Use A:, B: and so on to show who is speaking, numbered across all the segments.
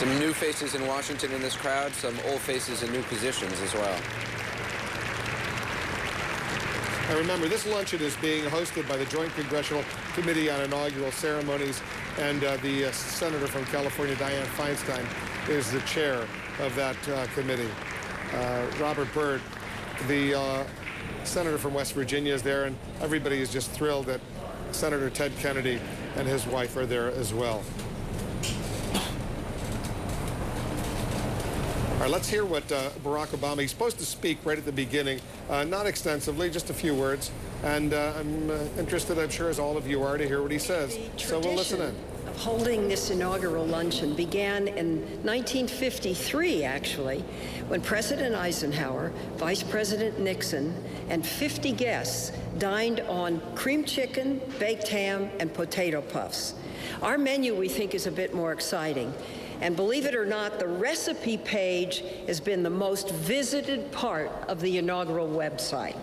A: Some new faces in Washington in this crowd, some old faces in new positions as well.
B: And remember, this luncheon is being hosted by the Joint Congressional Committee on Inaugural Ceremonies, and the Senator from California, Dianne Feinstein, is the chair of that committee. Robert Byrd, the senator from West Virginia, is there, and everybody is just thrilled that Senator Ted Kennedy and his wife are there as well. All right, let's hear what Barack Obama, he's supposed to speak right at the beginning, not extensively, just a few words. And I'm interested, I'm sure, as all of you are, to hear what he says. So we'll listen in.
C: Of holding this inaugural luncheon began in 1953, actually, when President Eisenhower, Vice President Nixon, and 50 guests dined on cream chicken, baked ham, and potato puffs. Our menu, we think, is a bit more exciting. And believe it or not, the recipe page has been the most visited part of the inaugural website.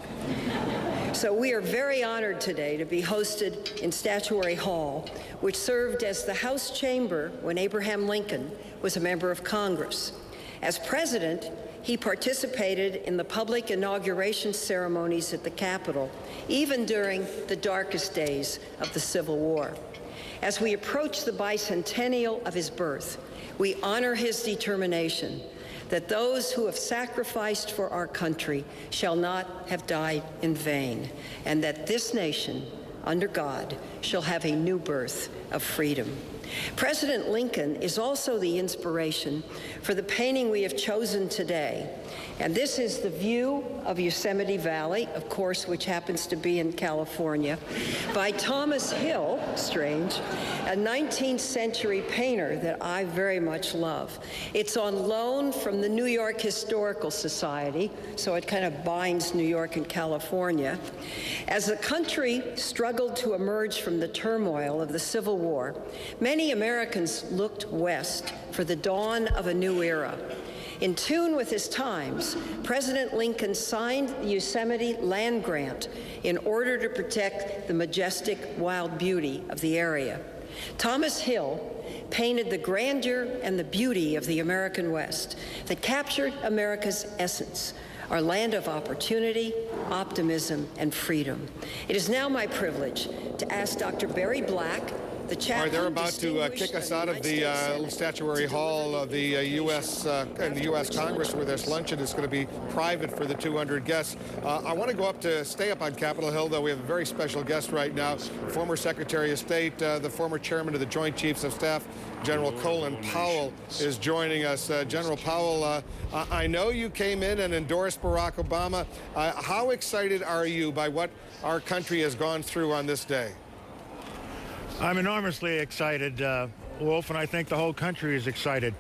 C: So we are very honored today to be hosted in Statuary Hall, which served as the House chamber when Abraham Lincoln was a member of Congress. As president, he participated in the public inauguration ceremonies at the Capitol, even during the darkest days of the Civil War. As we approach the bicentennial of his birth, we honor his determination that those who have sacrificed for our country shall not have died in vain, and that this nation, under God, shall have a new birth of freedom. President Lincoln is also the inspiration for the painting we have chosen today. And this is the view of Yosemite Valley, of course, which happens to be in California, by Thomas Hill, strange, a 19th century painter that I very much love. It's on loan from the New York Historical Society, so it kind of binds New York and California. As the country struggled to emerge from the turmoil of the Civil War, many Americans looked west for the dawn of a new era. In tune with his times, President Lincoln signed the Yosemite land grant in order to protect the majestic wild beauty of the area. Thomas Hill painted the grandeur and the beauty of the American West that captured America's essence, our land of opportunity, optimism, and freedom. It is now my privilege to ask Dr. Barry Black, the chaplain.
B: All right, they're about to kick us out of the Statuary Hall of the U.S. and the U.S. Congress, where this luncheon is going to be private for the 200 guests. I want to stay up on Capitol Hill, though. We have a very special guest right now, former Secretary of State, the former chairman of the Joint Chiefs of Staff, General Colin Powell, is joining us. General Powell, I know you came in and endorsed Barack Obama. How excited are you by what our country has gone through on this day?
D: I'm enormously excited, Wolf, and I think the whole country is excited.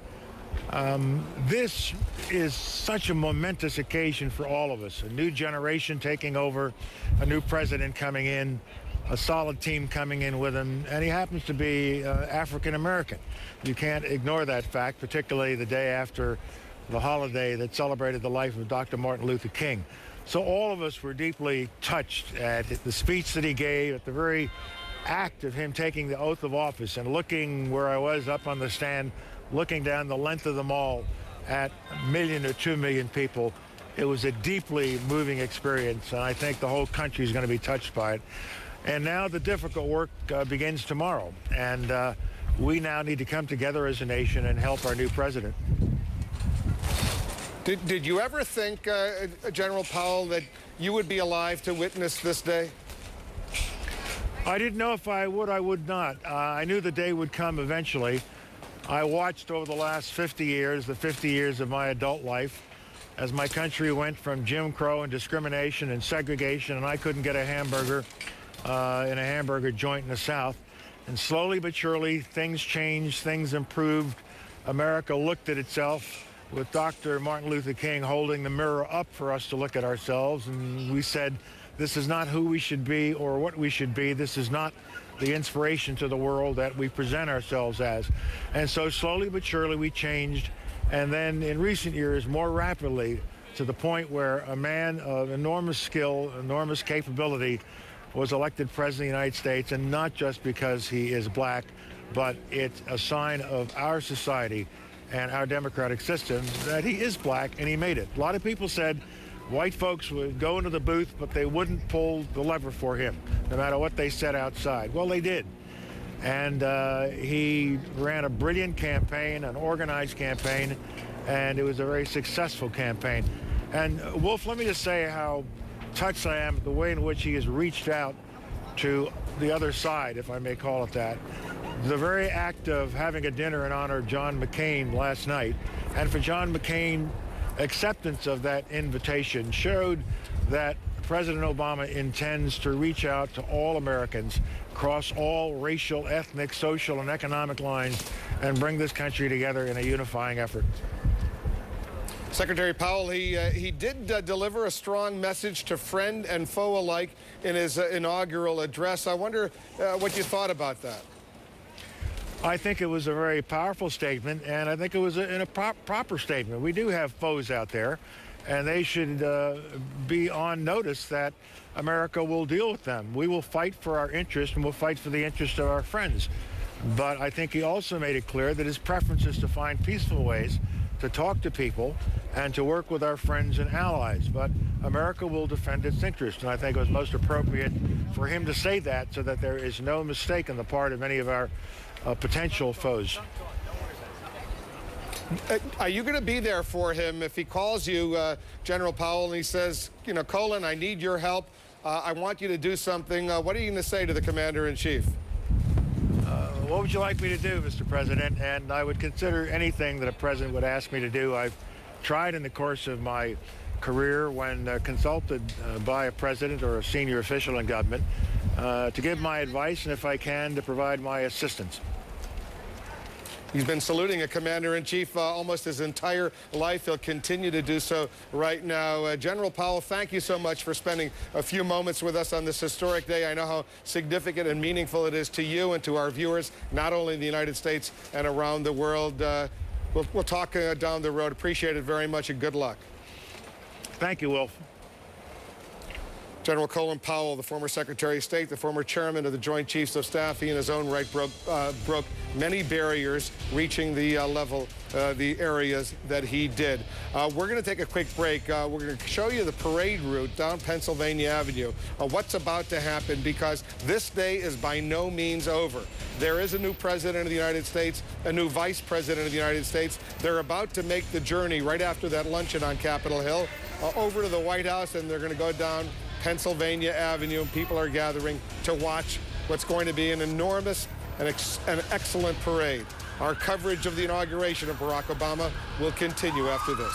D: This is such a momentous occasion for all of us. A new generation taking over, a new president coming in, a solid team coming in with him, and he happens to be African American. You can't ignore that fact, particularly the day after the holiday that celebrated the life of Dr. Martin Luther King. So all of us were deeply touched at the speech that he gave, at the very act of him taking the oath of office, and looking where I was up on the stand, looking down the length of the mall at 1 million or 2 million people. It was a deeply moving experience, and I think the whole country is going to be touched by it. And now the difficult work begins tomorrow, and we now need to come together as a nation and help our new president.
B: Did you ever think, General Powell, that you would be alive to witness this day?
D: I didn't know if I would not. I knew the day would come eventually. I watched over the last 50 years, the 50 years of my adult life, as my country went from Jim Crow and discrimination and segregation, and I couldn't get a hamburger in a hamburger joint in the South. And slowly but surely, things changed, things improved. America looked at itself with Dr. Martin Luther King holding the mirror up for us to look at ourselves, and we said, this is not who we should be or what we should be. This is not the inspiration to the world that we present ourselves as. And so slowly but surely we changed. And then in recent years, more rapidly, to the point where a man of enormous skill, enormous capability was elected president of the United States, and not just because he is black, but it's a sign of our society and our democratic system that he is black and he made it. A lot of people said white folks would go into the booth, but they wouldn't pull the lever for him, no matter what they said outside. Well, they did. And he ran a brilliant campaign, an organized campaign, and it was a very successful campaign. And Wolf, let me just say how touched I am at the way in which he has reached out to the other side, if I may call it that. The very act of having a dinner in honor of John McCain last night, and for John McCain, acceptance of that invitation showed that President Obama intends to reach out to all Americans, cross all racial, ethnic, social, and economic lines, and bring this country together in a unifying effort.
B: Secretary Powell, he did deliver a strong message to friend and foe alike in his inaugural address. I wonder what you thought about that.
D: I think it was a very powerful statement, and I think it was a proper statement. We do have foes out there, and they should be on notice that America will deal with them. We will fight for our interest, and we'll fight for the interest of our friends. But I think he also made it clear that his preference is to find peaceful ways to talk to people and to work with our friends and allies. But America will defend its interest, and I think it was most appropriate for him to say that so that there is no mistake on the part of any of our potential foes.
B: Are you going to be there for him if he calls you, General Powell, and he says, you know, Colin, I need your help. I want you to do something. What are you going to say to the Commander-in-Chief?
D: What would you like me to do, Mr. President? And I would consider anything that a president would ask me to do. I've tried in the course of my career, when consulted by a president or a senior official in government, to give my advice, and if I can, to provide my assistance.
B: He's been saluting a Commander-in-Chief almost his entire life. He'll continue to do so right now. General Powell, thank you so much for spending a few moments with us on this historic day. I know how significant and meaningful it is to you and to our viewers, not only in the United States and around the world. We'll talk down the road. Appreciate it very much, and good luck.
D: Thank you, Wolf.
B: General Colin Powell, the former Secretary of State, the former chairman of the Joint Chiefs of Staff, he in his own right broke many barriers, reaching the level, the areas that he did. We're going to take a quick break. We're going to show you the parade route down Pennsylvania Avenue, what's about to happen, because this day is by no means over. There is a new president of the United States, a new vice president of the United States. They're about to make the journey right after that luncheon on Capitol Hill over to the White House, and they're going to go down Pennsylvania Avenue, and people are gathering to watch what's going to be an enormous and excellent parade. Our coverage of the inauguration of Barack Obama will continue after this.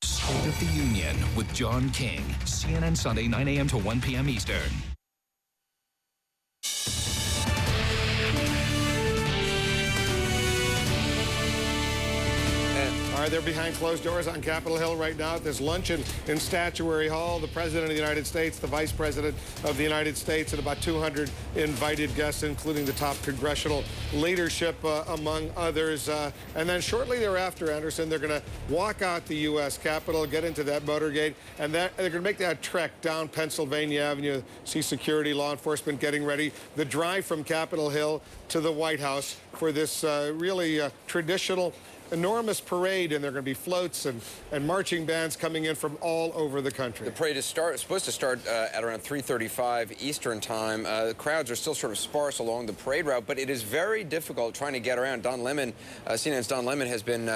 E: State of the Union with John King, CNN Sunday, 9 a.m. to 1 p.m. Eastern.
B: All right, they're behind closed doors on Capitol Hill right now at this luncheon in Statuary Hall. The President of the United States, the Vice President of the United States, and about 200 invited guests, including the top congressional leadership, among others. And then shortly thereafter, Anderson, they're going to walk out the U.S. Capitol, get into that motorcade, and they're going to make that trek down Pennsylvania Avenue, see security, law enforcement getting ready. The drive from Capitol Hill to the White House for this really traditional, enormous parade, and there are going to be floats and marching bands coming in from all over the country.
A: The parade is supposed to start at around 3:35 Eastern time. The crowds are still sort of sparse along the parade route, but it is very difficult trying to get around. Don Lemon, CNN's Don Lemon, has been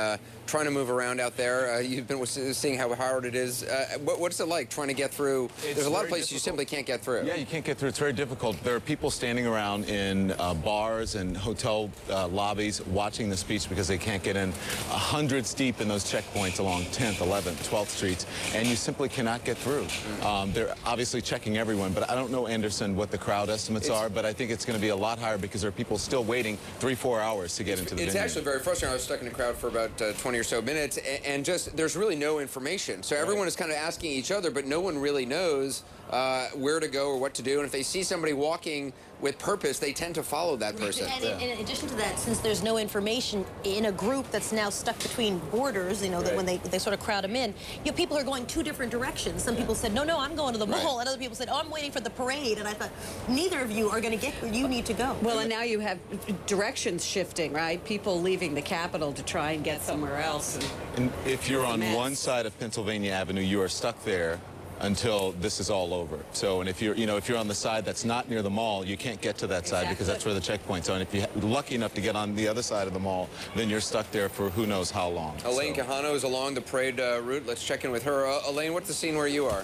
A: trying to move around out there. You've been seeing how hard it is. What's it like trying to get through? There's a lot of places you simply can't get through.
F: Yeah, you can't get through. It's very difficult. There are people standing around in bars and hotel lobbies watching the speech because they can't get in. Hundreds deep in those checkpoints along 10th, 11th, 12th Streets, and you simply cannot get through. They're obviously checking everyone, but I don't know, Anderson, what the crowd estimates are, but I think it's going to be a lot higher because there are people still waiting 3-4 hours to get into the venue.
A: It's actually very frustrating. I was stuck in a crowd for about 20 or so minutes, and just there's really no information. So everyone is kind of asking each other, but no one really knows where to go or what to do. And if they see somebody walking with purpose, they tend to follow that person.
G: And in addition to that, since there's no information in a group that's now stuck between borders, you know, that when they sort of crowd him in, you know, people are going two different directions. Some people said, no, I'm going to the mall, and other people said, oh, I'm waiting for the parade, and I thought, neither of you are going to get where you need to go.
H: Well, and now you have directions shifting, right? People leaving the Capitol to try and get somewhere else.
F: And if you're on one side of Pennsylvania Avenue, you are stuck there until this is all over. So, and if you're on the side that's not near the mall, you can't get to that side because that's where the checkpoints are. And if you're lucky enough to get on the other side of the mall, then you're stuck there for who knows how long.
A: Elaine Quijano is along the parade route. Let's check in with her. Elaine, what's the scene where you are?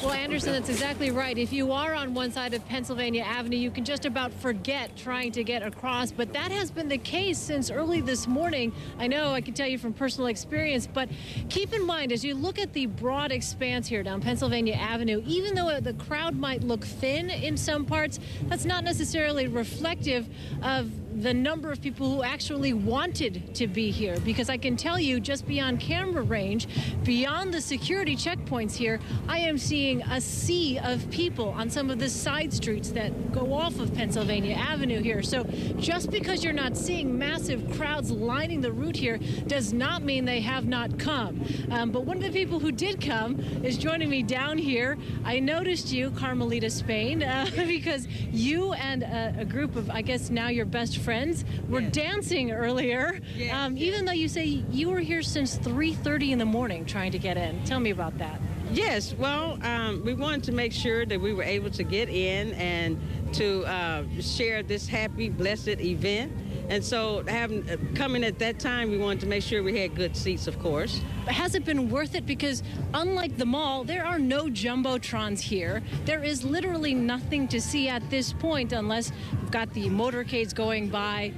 I: Well, Anderson, that's exactly right. If you are on one side of Pennsylvania Avenue, you can just about forget trying to get across. But that has been the case since early this morning. I know I can tell you from personal experience, but keep in mind, as you look at the broad expanse here down Pennsylvania Avenue, even though the crowd might look thin in some parts, that's not necessarily reflective of the number of people who actually wanted to be here, because I can tell you just beyond camera range, beyond the security checkpoints here, I am seeing a sea of people on some of the side streets that go off of Pennsylvania Avenue here. So just because you're not seeing massive crowds lining the route here does not mean they have not come. But one of the people who did come is joining me down here. I noticed you, Carmelita Spain, because you and a group of, I guess now your best friends were dancing earlier, even though you say you were here since 3:30 in the morning trying to get in. Tell me about that.
J: Yes, well, we wanted to make sure that we were able to get in and to share this happy, blessed event. And so coming at that time, we wanted to make sure we had good seats, of course.
I: But has it been worth it? Because unlike the mall, there are no jumbotrons here. There is literally nothing to see at this point unless we've got the motorcades going by.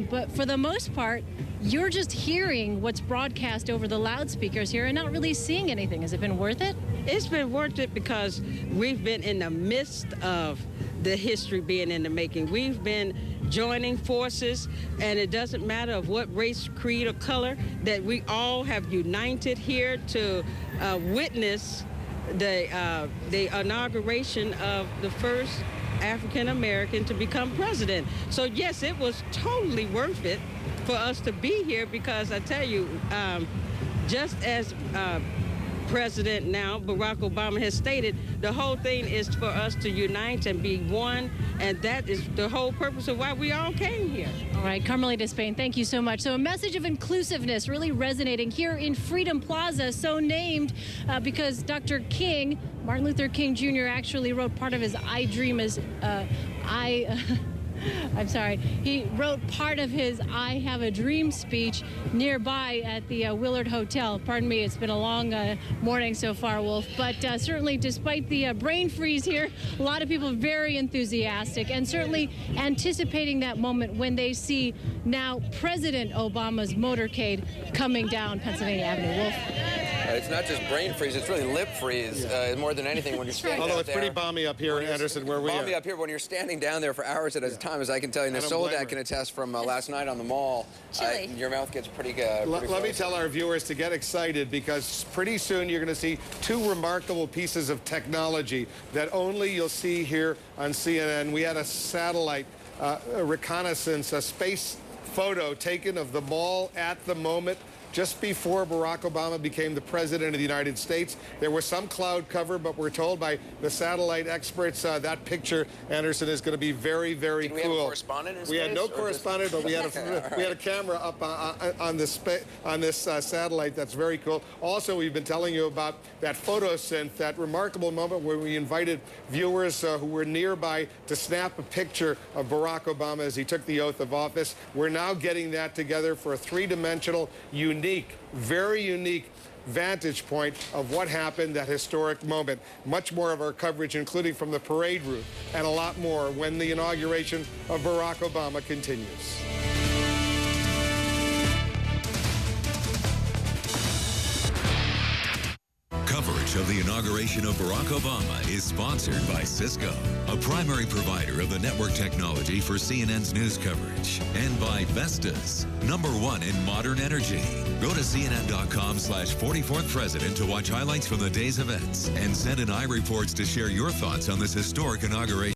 I: But for the most part, you're just hearing what's broadcast over the loudspeakers here and not really seeing anything. Has it been worth it?
J: It's been worth it because we've been in the midst of the history being in the making. We've been joining forces, and it doesn't matter of what race, creed, or color, that we all have united here to witness the inauguration of the first African American to become president. So yes, it was totally worth it for us to be here, because I tell you, just as President now, Barack Obama, has stated, the whole thing is for us to unite and be one, and that is the whole purpose of why we all came here.
I: All right, Carmelita Spain, thank you so much. So a message of inclusiveness really resonating here in Freedom Plaza, so named because Dr. King, Martin Luther King Jr., actually wrote part of his I Dream as I'm sorry. He wrote part of his I Have a Dream speech nearby at the Willard Hotel. Pardon me, it's been a long morning so far, Wolf. But certainly, despite the brain freeze here, a lot of people very enthusiastic and certainly anticipating that moment when they see now President Obama's motorcade coming down Pennsylvania Avenue. Wolf.
A: It's not just brain freeze, it's really lip freeze more than anything when you're standing
B: Although
A: out
B: it's
A: there.
B: pretty balmy up here in Anderson where we are.
A: Balmy up here when you're standing down there for hours at a time, as I can tell you. And Soledad can attest from last night on the mall. Your mouth gets pretty
B: Let me tell our viewers to get excited, because pretty soon you're going to see two remarkable pieces of technology that only you'll see here on CNN. We had a satellite reconnaissance, a space photo taken of the mall at the moment just before Barack Obama became the president of the United States. There was some cloud cover, but we're told by the satellite experts that picture, Anderson, is going to be very, very cool.
A: Did we have a correspondent in space?
B: We had no correspondent, but we had a camera up on this satellite. That's very cool. Also, we've been telling you about that photosynth, that remarkable moment where we invited viewers who were nearby to snap a picture of Barack Obama as he took the oath of office. We're now getting that together for a three-dimensional, unique, very unique vantage point of what happened, that historic moment. Much more of our coverage, including from the parade route, and a lot more when the inauguration of Barack Obama continues.
K: Coverage of the inauguration of Barack Obama is sponsored by Cisco, a primary provider of the network technology for CNN's news coverage, and by Vestas, #1 in modern energy. Go to CNN.com/44th President to watch highlights from the day's events and send in iReports to share your thoughts on this historic inauguration.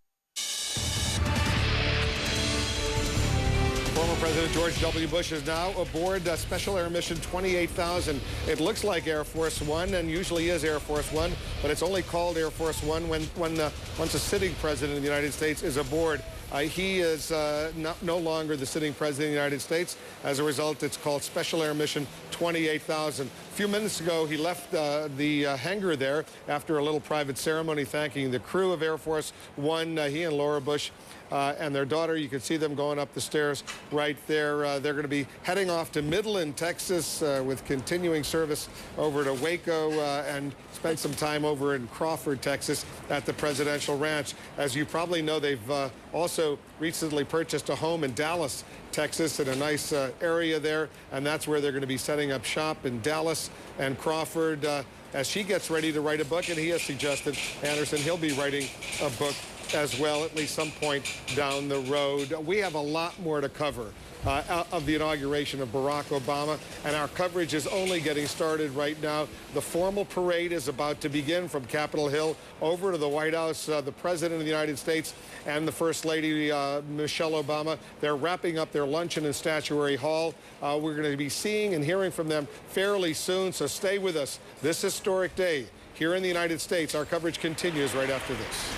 B: Former President George W. Bush is now aboard Special Air Mission 28,000. It looks like Air Force One and usually is Air Force One, but it's only called Air Force One once a sitting president of the United States is aboard. He is no longer the sitting president of the United States. As a result, it's called Special Air Mission 28,000. A few minutes ago, he left the hangar there after a little private ceremony thanking the crew of Air Force One. He and Laura Bush and their daughter, you can see them going up the stairs right there. They're going to be heading off to Midland, Texas, with continuing service over to Waco and spend some time over in Crawford, Texas at the Presidential Ranch. As you probably know, they've also recently purchased a home in Dallas, Texas, in a nice area there, and that's where they're going to be setting up shop in Dallas and Crawford as she gets ready to write a book, and he has suggested, Anderson, he'll be writing a book as well at least some point down the road. We have a lot more to cover of the inauguration of Barack Obama, and our coverage is only getting started right now. The formal parade is about to begin from Capitol Hill over to the White House. The President of the United States and the First Lady, Michelle Obama, they're wrapping up their luncheon in Statuary Hall. We're going to be seeing and hearing from them fairly soon, so stay with us. This historic day here in the United States. Our coverage continues right after this.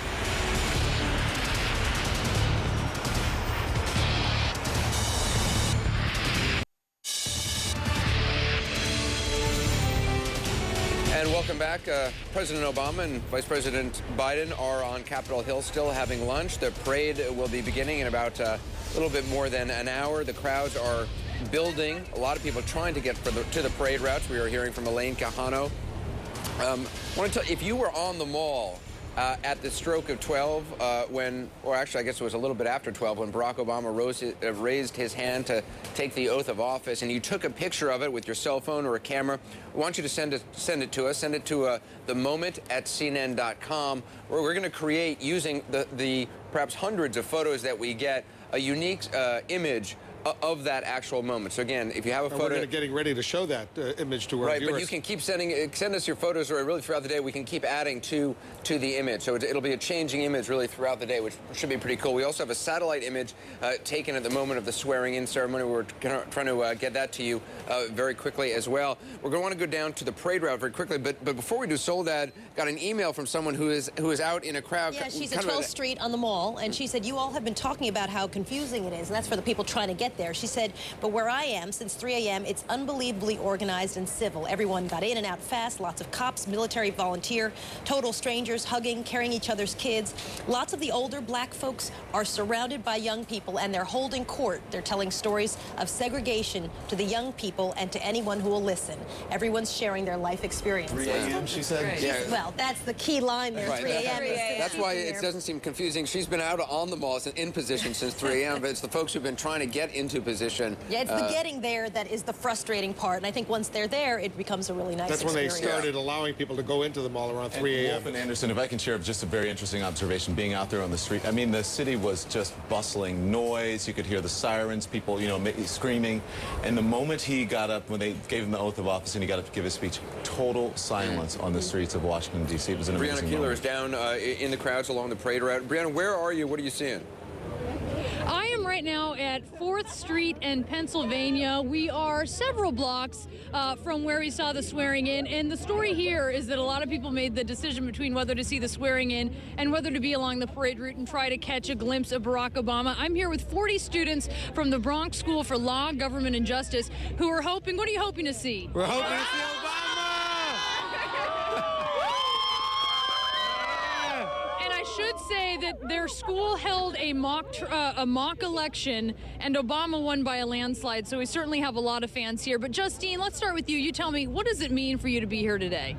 A: And welcome back. President Obama and Vice President Biden are on Capitol Hill still having lunch. The parade will be beginning in about a little bit more than an hour. The crowds are building. A lot of people trying to get to the parade routes. We are hearing from Elaine Quijano. I want to tell you, if you were on the Mall at the stroke of 12, or actually I guess it was a little bit after 12, when Barack Obama raised his hand to take the oath of office, and you took a picture of it with your cell phone or a camera, we want you to send it to us. Send it to themoment@cnn.com, where we're going to create, using the perhaps hundreds of photos that we get, a unique image of that actual moment. So again, if you have a photo,
B: we're getting ready to show that image to our viewers.
A: Right, but you can keep send us your photos, or really throughout the day we can keep adding to the image. So it'll be a changing image really throughout the day, which should be pretty cool. We also have a satellite image taken at the moment of the swearing-in ceremony. We're trying to get that to you very quickly as well. We're going to want to go down to the parade route very quickly, but before we do, Soledad got an email from someone who is out in a crowd.
G: Yeah, she's at 12th Street on the Mall, and she said, you all have been talking about how confusing it is, and that's for the people trying to get there. She said, but where I am, since 3 a.m., it's unbelievably organized and civil. Everyone got in and out fast, lots of cops, military, volunteer, total strangers, hugging, carrying each other's kids. Lots of the older black folks are surrounded by young people, and they're holding court. They're telling stories of segregation to the young people and to anyone who will listen. Everyone's sharing their life experience.
F: 3 a.m., she said?
A: Yeah.
G: Well, that's the key line there,
A: right.
G: 3 a.m.
A: That's why it doesn't seem confusing. She's been out on the Mall in position since 3 a.m., but it's the folks who've been trying to get into position.
G: Yeah, it's the getting there that is the frustrating part, and I think once they're there, it becomes a really nice experience.
B: That's when they started allowing people to go into the mall around 3 a.m.
F: Wolf and Anderson, if I can share just a very interesting observation, being out there on the street. I mean, the city was just bustling, noise. You could hear the sirens, people, screaming. And the moment he got up, when they gave him the oath of office and he got up to give his speech, total silence on the streets of Washington, D.C. It was an amazing
A: Brianna Keeler
F: moment.
A: is down in the crowds along the parade route. Brianna, where are you? What are you seeing?
I: I am right now at 4th Street in Pennsylvania. We are several blocks from where we saw the swearing in, and the story here is that a lot of people made the decision between whether to see the swearing in and whether to be along the parade route and try to catch a glimpse of Barack Obama. I'm here with 40 students from the Bronx School for Law, Government, and Justice who are hoping, what are you hoping to see?
B: We're hoping to see Obama!
I: I should say that their school held a mock election, and Obama won by a landslide, so we certainly have a lot of fans here. But Justine, let's start with you. You tell me, what does it mean for you to be here today?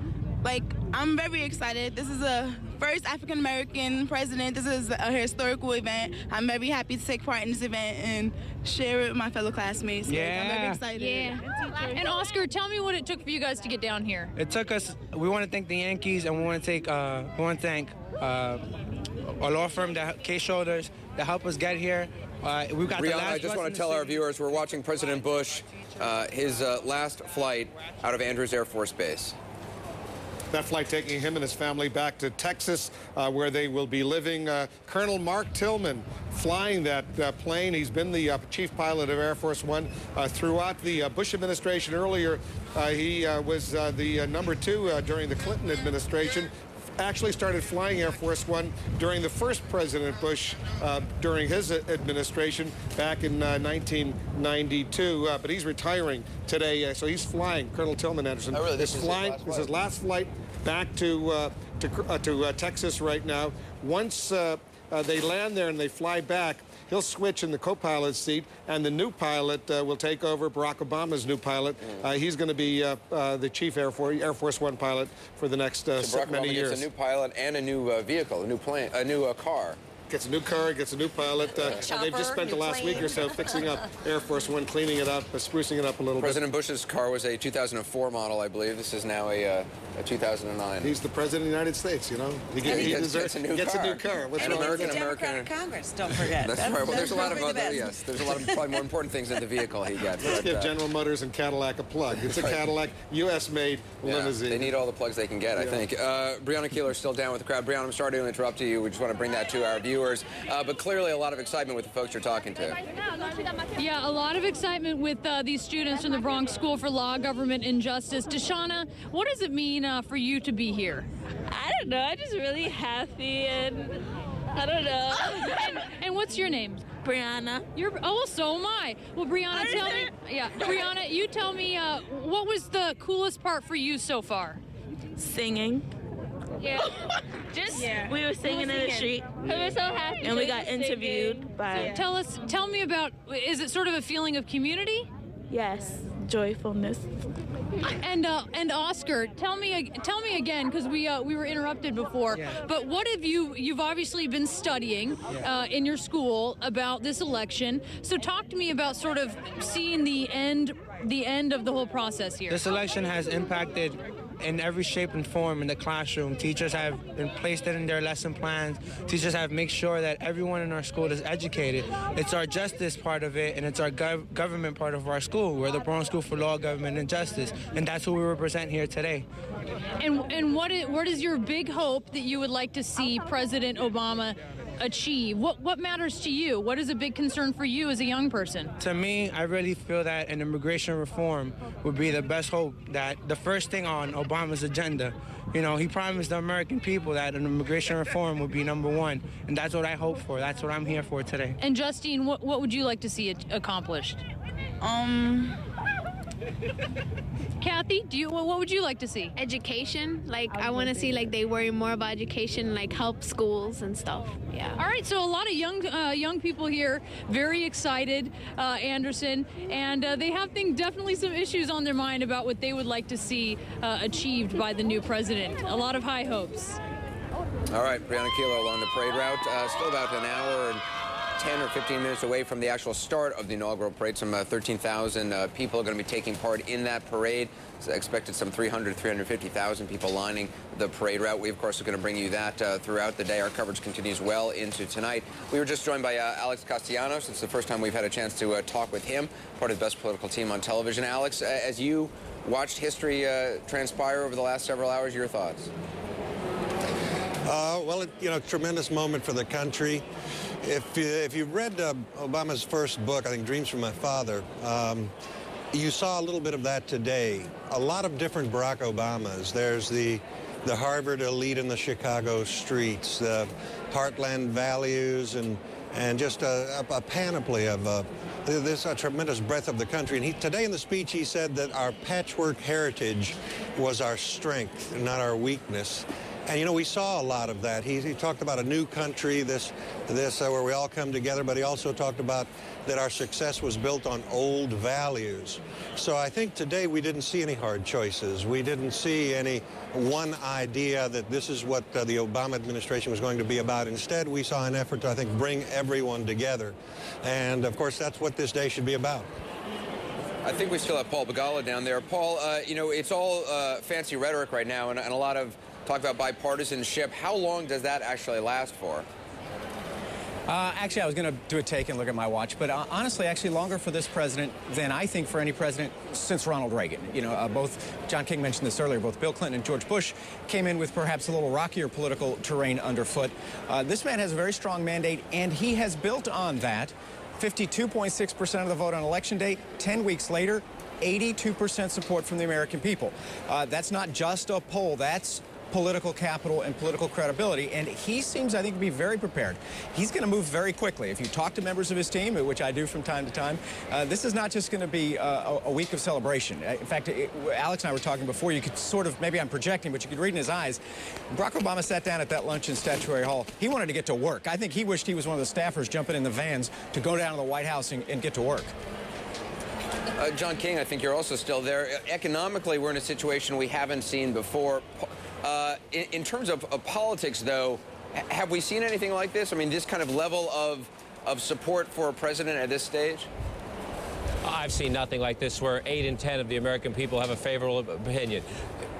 L: I'm very excited. This is the first African-American president. This is a historical event. I'm very happy to take part in this event and share it with my fellow classmates. Yeah. I'm very excited.
I: Yeah. And Oscar, tell me what it took for you guys to get down here.
M: It took us, we want to thank the Yankees, and we want to thank a law firm, that Case Shoulders, that helped us get here. We've got
A: Brianna, I just want to tell our viewers we're watching President Bush, his last flight out of Andrews Air Force Base.
B: That flight taking him and his family back to Texas, where they will be living. Colonel Mark Tillman flying that plane. He's been the chief pilot of Air Force One throughout the Bush administration. Earlier, he was the number 2 during the Clinton administration. Actually started flying Air Force One during the first President Bush during his administration back in 1992. But he's retiring today, so he's flying. Colonel Tillman Anderson is flying. This is his last flight back to Texas right now. Once they land there and they fly back, he'll switch in the co-pilot seat, and the new pilot will take over, Barack Obama's new pilot. He's going to be the chief Air Force One pilot for the next many years.
A: Gets a new pilot and a new vehicle, a new plane, a new car.
B: Gets a new car, gets a new pilot, and they've just spent the last week or so fixing up Air Force One, cleaning it up, sprucing it up a little bit.
A: President Bush's car was a 2004 model, I believe. This is now a 2009.
B: He's the President of the United States, you know. He gets a new car. What's wrong?
H: Democratic Congress, don't forget.
A: That's right. Well, there's a lot of other, yes, there's a lot of probably more important things in the vehicle he gets.
B: Let's give General Motors and Cadillac a plug. It's a Cadillac, U.S.-made limousine.
A: They need all the plugs they can get, I think. Breonna Keeler is still down with the crowd. Breonna, I'm sorry to interrupt you. We just want to bring that to our viewers. But clearly a lot of excitement with the folks you're talking to.
N: Yeah, a lot of excitement with these students from the Bronx School for Law, Government, and Justice. Deshauna, what does it mean for you to be here?
O: I don't know. I'm just really happy, and I don't know.
N: and what's your name?
O: Brianna.
N: Oh, so am I. Well, Brianna, tell me. Yeah, Brianna, you tell me what was the coolest part for you so far?
O: Singing.
N: Yeah.
O: We were singing in the street.
N: We were so happy.
O: And we got interviewed by.
N: So tell me about. Is it sort of a feeling of community?
O: Yes, joyfulness.
N: And Oscar, tell me again, because we were interrupted before. Yeah. But what have you've obviously been studying in your school about this election. So talk to me about sort of seeing the end of the whole process here.
M: This election has impacted in every shape and form in the classroom. Teachers have placed it in their lesson plans. Teachers have made sure that everyone in our school is educated. It's our justice part of it, and it's our government part of our school. We're the Bronx School for Law, Government, and Justice, and that's who we represent here today.
N: And what is your big hope that you would like to see President Obama achieve? What matters to you? What is a big concern for you as a young person?
M: To me, I really feel that an immigration reform would be the best hope, that the first thing on Obama's agenda. You know, he promised the American people that an immigration reform would be '1, and that's what I hope for. That's what I'm here for today.
N: And Justine, what would you like to see accomplished? Kathy, what would you like to see?
P: Education. I want to see they worry more about education, help schools and stuff. Yeah.
N: All right, so a lot of young people here, very excited, Anderson, and they have definitely some issues on their mind about what they would like to see achieved by the new president. A lot of high hopes.
A: All right, Breonna Keeler along the parade route. Still about an hour and 10 or 15 minutes away from the actual start of the inaugural parade. Some 13,000 people are going to be taking part in that parade. It's expected some 350,000 people lining the parade route. We, of course, are going to bring you that throughout the day. Our coverage continues well into tonight. We were just joined by Alex Castellanos. It's the first time we've had a chance to talk with him, part of the best political team on television. Alex, as you watched history transpire over the last several hours, your thoughts?
Q: Well, tremendous moment for the country. If you read Obama's first book, I think Dreams from My Father, you saw a little bit of that today. A lot of different Barack Obamas. There's the Harvard elite in the Chicago streets, the heartland values, and just a panoply of this tremendous breadth of the country. And today in the speech, he said that our patchwork heritage was our strength, not our weakness. And, we saw a lot of that. He talked about a new country, this where we all come together, but he also talked about that our success was built on old values. So I think today we didn't see any hard choices. We didn't see any one idea that this is what the Obama administration was going to be about. Instead, we saw an effort to, I think, bring everyone together. And, of course, that's what this day should be about.
A: I think we still have Paul Begala down there. Paul, it's all fancy rhetoric right now and a lot of talk about bipartisanship. How long does that actually last for?
R: Actually, I was going to do a take and look at my watch, but honestly, actually longer for this president than I think for any president since Ronald Reagan. You know, both, John King mentioned this earlier, both Bill Clinton and George Bush came in with perhaps a little rockier political terrain underfoot. This man has a very strong mandate, and he has built on that. 52.6% of the vote on election day. 10 weeks later, 82% support from the American people. That's not just a poll. That's political capital and political credibility, and he seems, I think, to be very prepared. He's going to move very quickly. If you talk to members of his team, which I do from time to time, this is not just going to be a week of celebration. In fact, Alex and I were talking before, you could sort of, maybe I'm projecting, but you could read in his eyes, Barack Obama sat down at that lunch in Statuary Hall. He wanted to get to work. I think he wished he was one of the staffers jumping in the vans to go down to the White House and get to work.
A: John King, I think you're also still there. Economically, we're in a situation we haven't seen before. In terms of politics, though, have we seen anything like this? I mean, this kind of level of support for a president at this stage?
S: I've seen nothing like this, where 8 in 10 of the American people have a favorable opinion.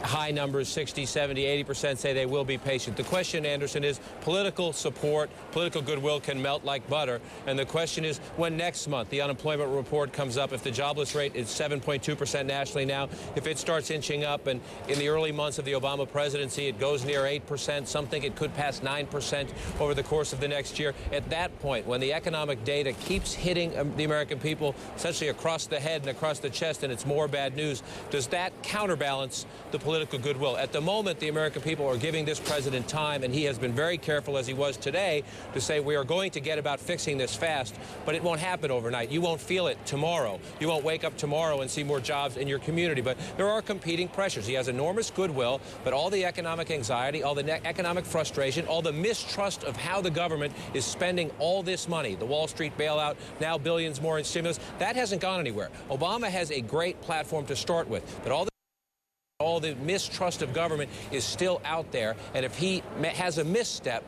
S: High numbers, 60, 70, 80% say they will be patient. The question, Anderson, is political support, political goodwill can melt like butter. And the question is, when next month the unemployment report comes up, if the jobless rate is 7.2% nationally now, if it starts inching up, and in the early months of the Obama presidency it goes near 8%, some think it could pass 9% over the course of the next year. At that point, when the economic data keeps hitting the American people, essentially across the head and across the chest, and it's more bad news, does that counterbalance the political goodwill? At the moment, the American people are giving this president time, and he has been very careful, as he was today, to say we are going to get about fixing this fast, but it won't happen overnight. You won't feel it tomorrow. You won't wake up tomorrow and see more jobs in your community. But there are competing pressures. He has enormous goodwill, but all the economic anxiety, all the economic frustration, all the mistrust of how the government is spending all this money, the Wall Street bailout, now billions more in stimulus, that hasn't gone anywhere. Obama has a great platform to start with, but all the mistrust of government is still out there, and if he has a misstep,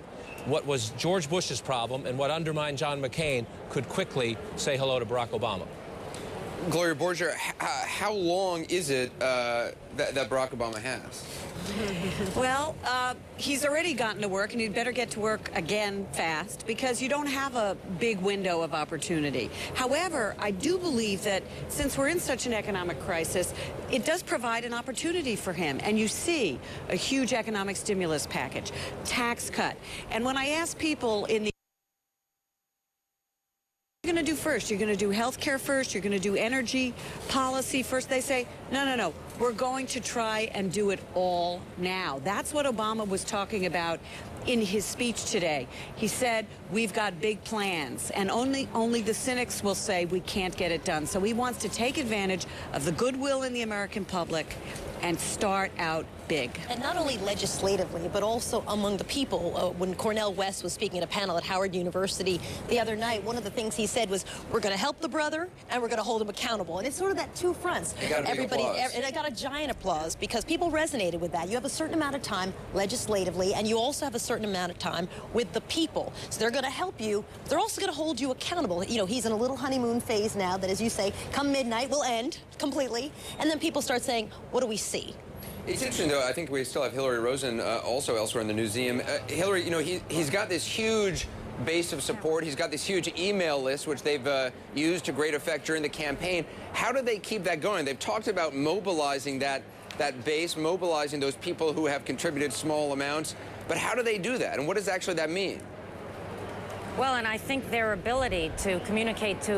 S: what was George Bush's problem and what undermined John McCain could quickly say hello to Barack Obama.
A: Gloria Borger, how long is it that Barack Obama has?
H: Well, he's already gotten to work, and he'd better get to work again fast, because you don't have a big window of opportunity. However, I do believe that since we're in such an economic crisis, it does provide an opportunity for him. And you see a huge economic stimulus package, tax cut. And when I ask people in the you're going to do first? You're going to do health care first? You're going to do energy policy first? They say, no. We're going to try and do it all now. That's what Obama was talking about in his speech today. He said, we've got big plans, and only the cynics will say we can't get it done. So he wants to take advantage of the goodwill in the American public and start out big.
G: And not only legislatively, but also among the people. When Cornel West was speaking at a panel at Howard University the other night, one of the things he said was, we're going to help the brother, and we're going to hold him accountable. And it's sort of that two fronts.
A: Everybody,
G: and I got a giant applause, because people resonated with that. You have a certain amount of time legislatively, and you also have a certain amount of time with the people. So they're going to help you. They're also going to hold you accountable. You know, he's in a little honeymoon phase now that, as you say, come midnight will end completely. And then people start saying, what do we see?
A: It's interesting, though. I think we still have Hillary Rosen also elsewhere in the museum. Hillary, you know, he's got this huge base of support. He's got this huge email list, which they've used to great effect during the campaign. How do they keep that going? They've talked about mobilizing that base, mobilizing those people who have contributed small amounts. But how do they do that? And what does actually that mean?
T: Well, and I think their ability to communicate to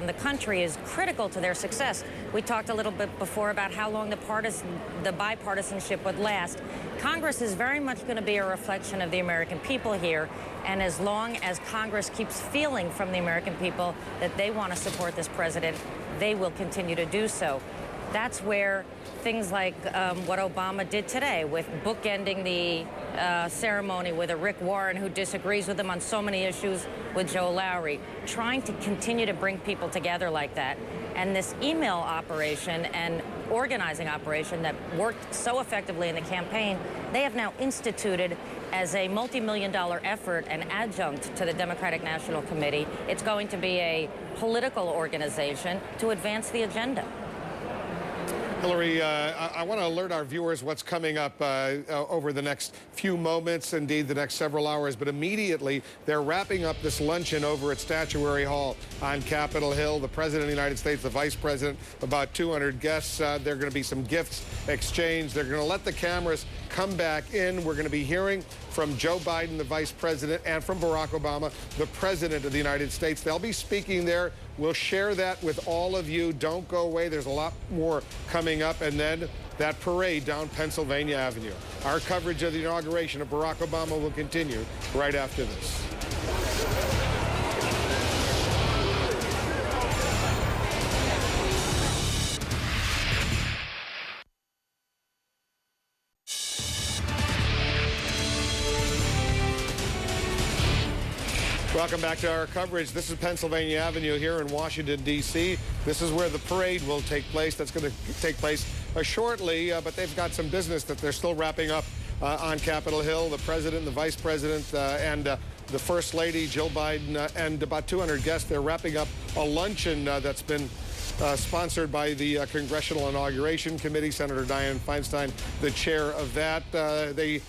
T: the country is critical to their success. We talked a little bit before about how long the bipartisanship would last. Congress is very much going to be a reflection of the American people here, and as long as Congress keeps feeling from the American people that they want to support this president, they will continue to do so. That's where things like what Obama did today, with bookending the ceremony with a Rick Warren who disagrees with him on so many issues, with Joe Lowry, trying to continue to bring people together like that. And this email operation and organizing operation that worked so effectively in the campaign, they have now instituted as a multi-million-dollar effort and adjunct to the Democratic National Committee. It's going to be a political organization to advance the agenda.
B: Hillary, I want to alert our viewers what's coming up over the next few moments, indeed the next several hours. But immediately, they're wrapping up this luncheon over at Statuary Hall on Capitol Hill. The President of the United States, the Vice President, about 200 guests. There are going to be some gifts exchanged. They're going to let the cameras come back in. We're going to be hearing from Joe Biden, the Vice President, and from Barack Obama, the President of the United States. They'll be speaking there. We'll share that with all of you. Don't go away. There's a lot more coming up. And then that parade down Pennsylvania Avenue. Our coverage of the inauguration of Barack Obama will continue right after this. Welcome back to our coverage. This is Pennsylvania Avenue here in Washington, D.C. This is where the parade will take place. That's going to take place shortly, but they've got some business that they're still wrapping up on Capitol Hill. The President, the Vice President, and the First Lady, Jill Biden, and about 200 guests. They're wrapping up a luncheon that's been sponsored by the Congressional Inauguration Committee. Senator Dianne Feinstein, the chair of that. They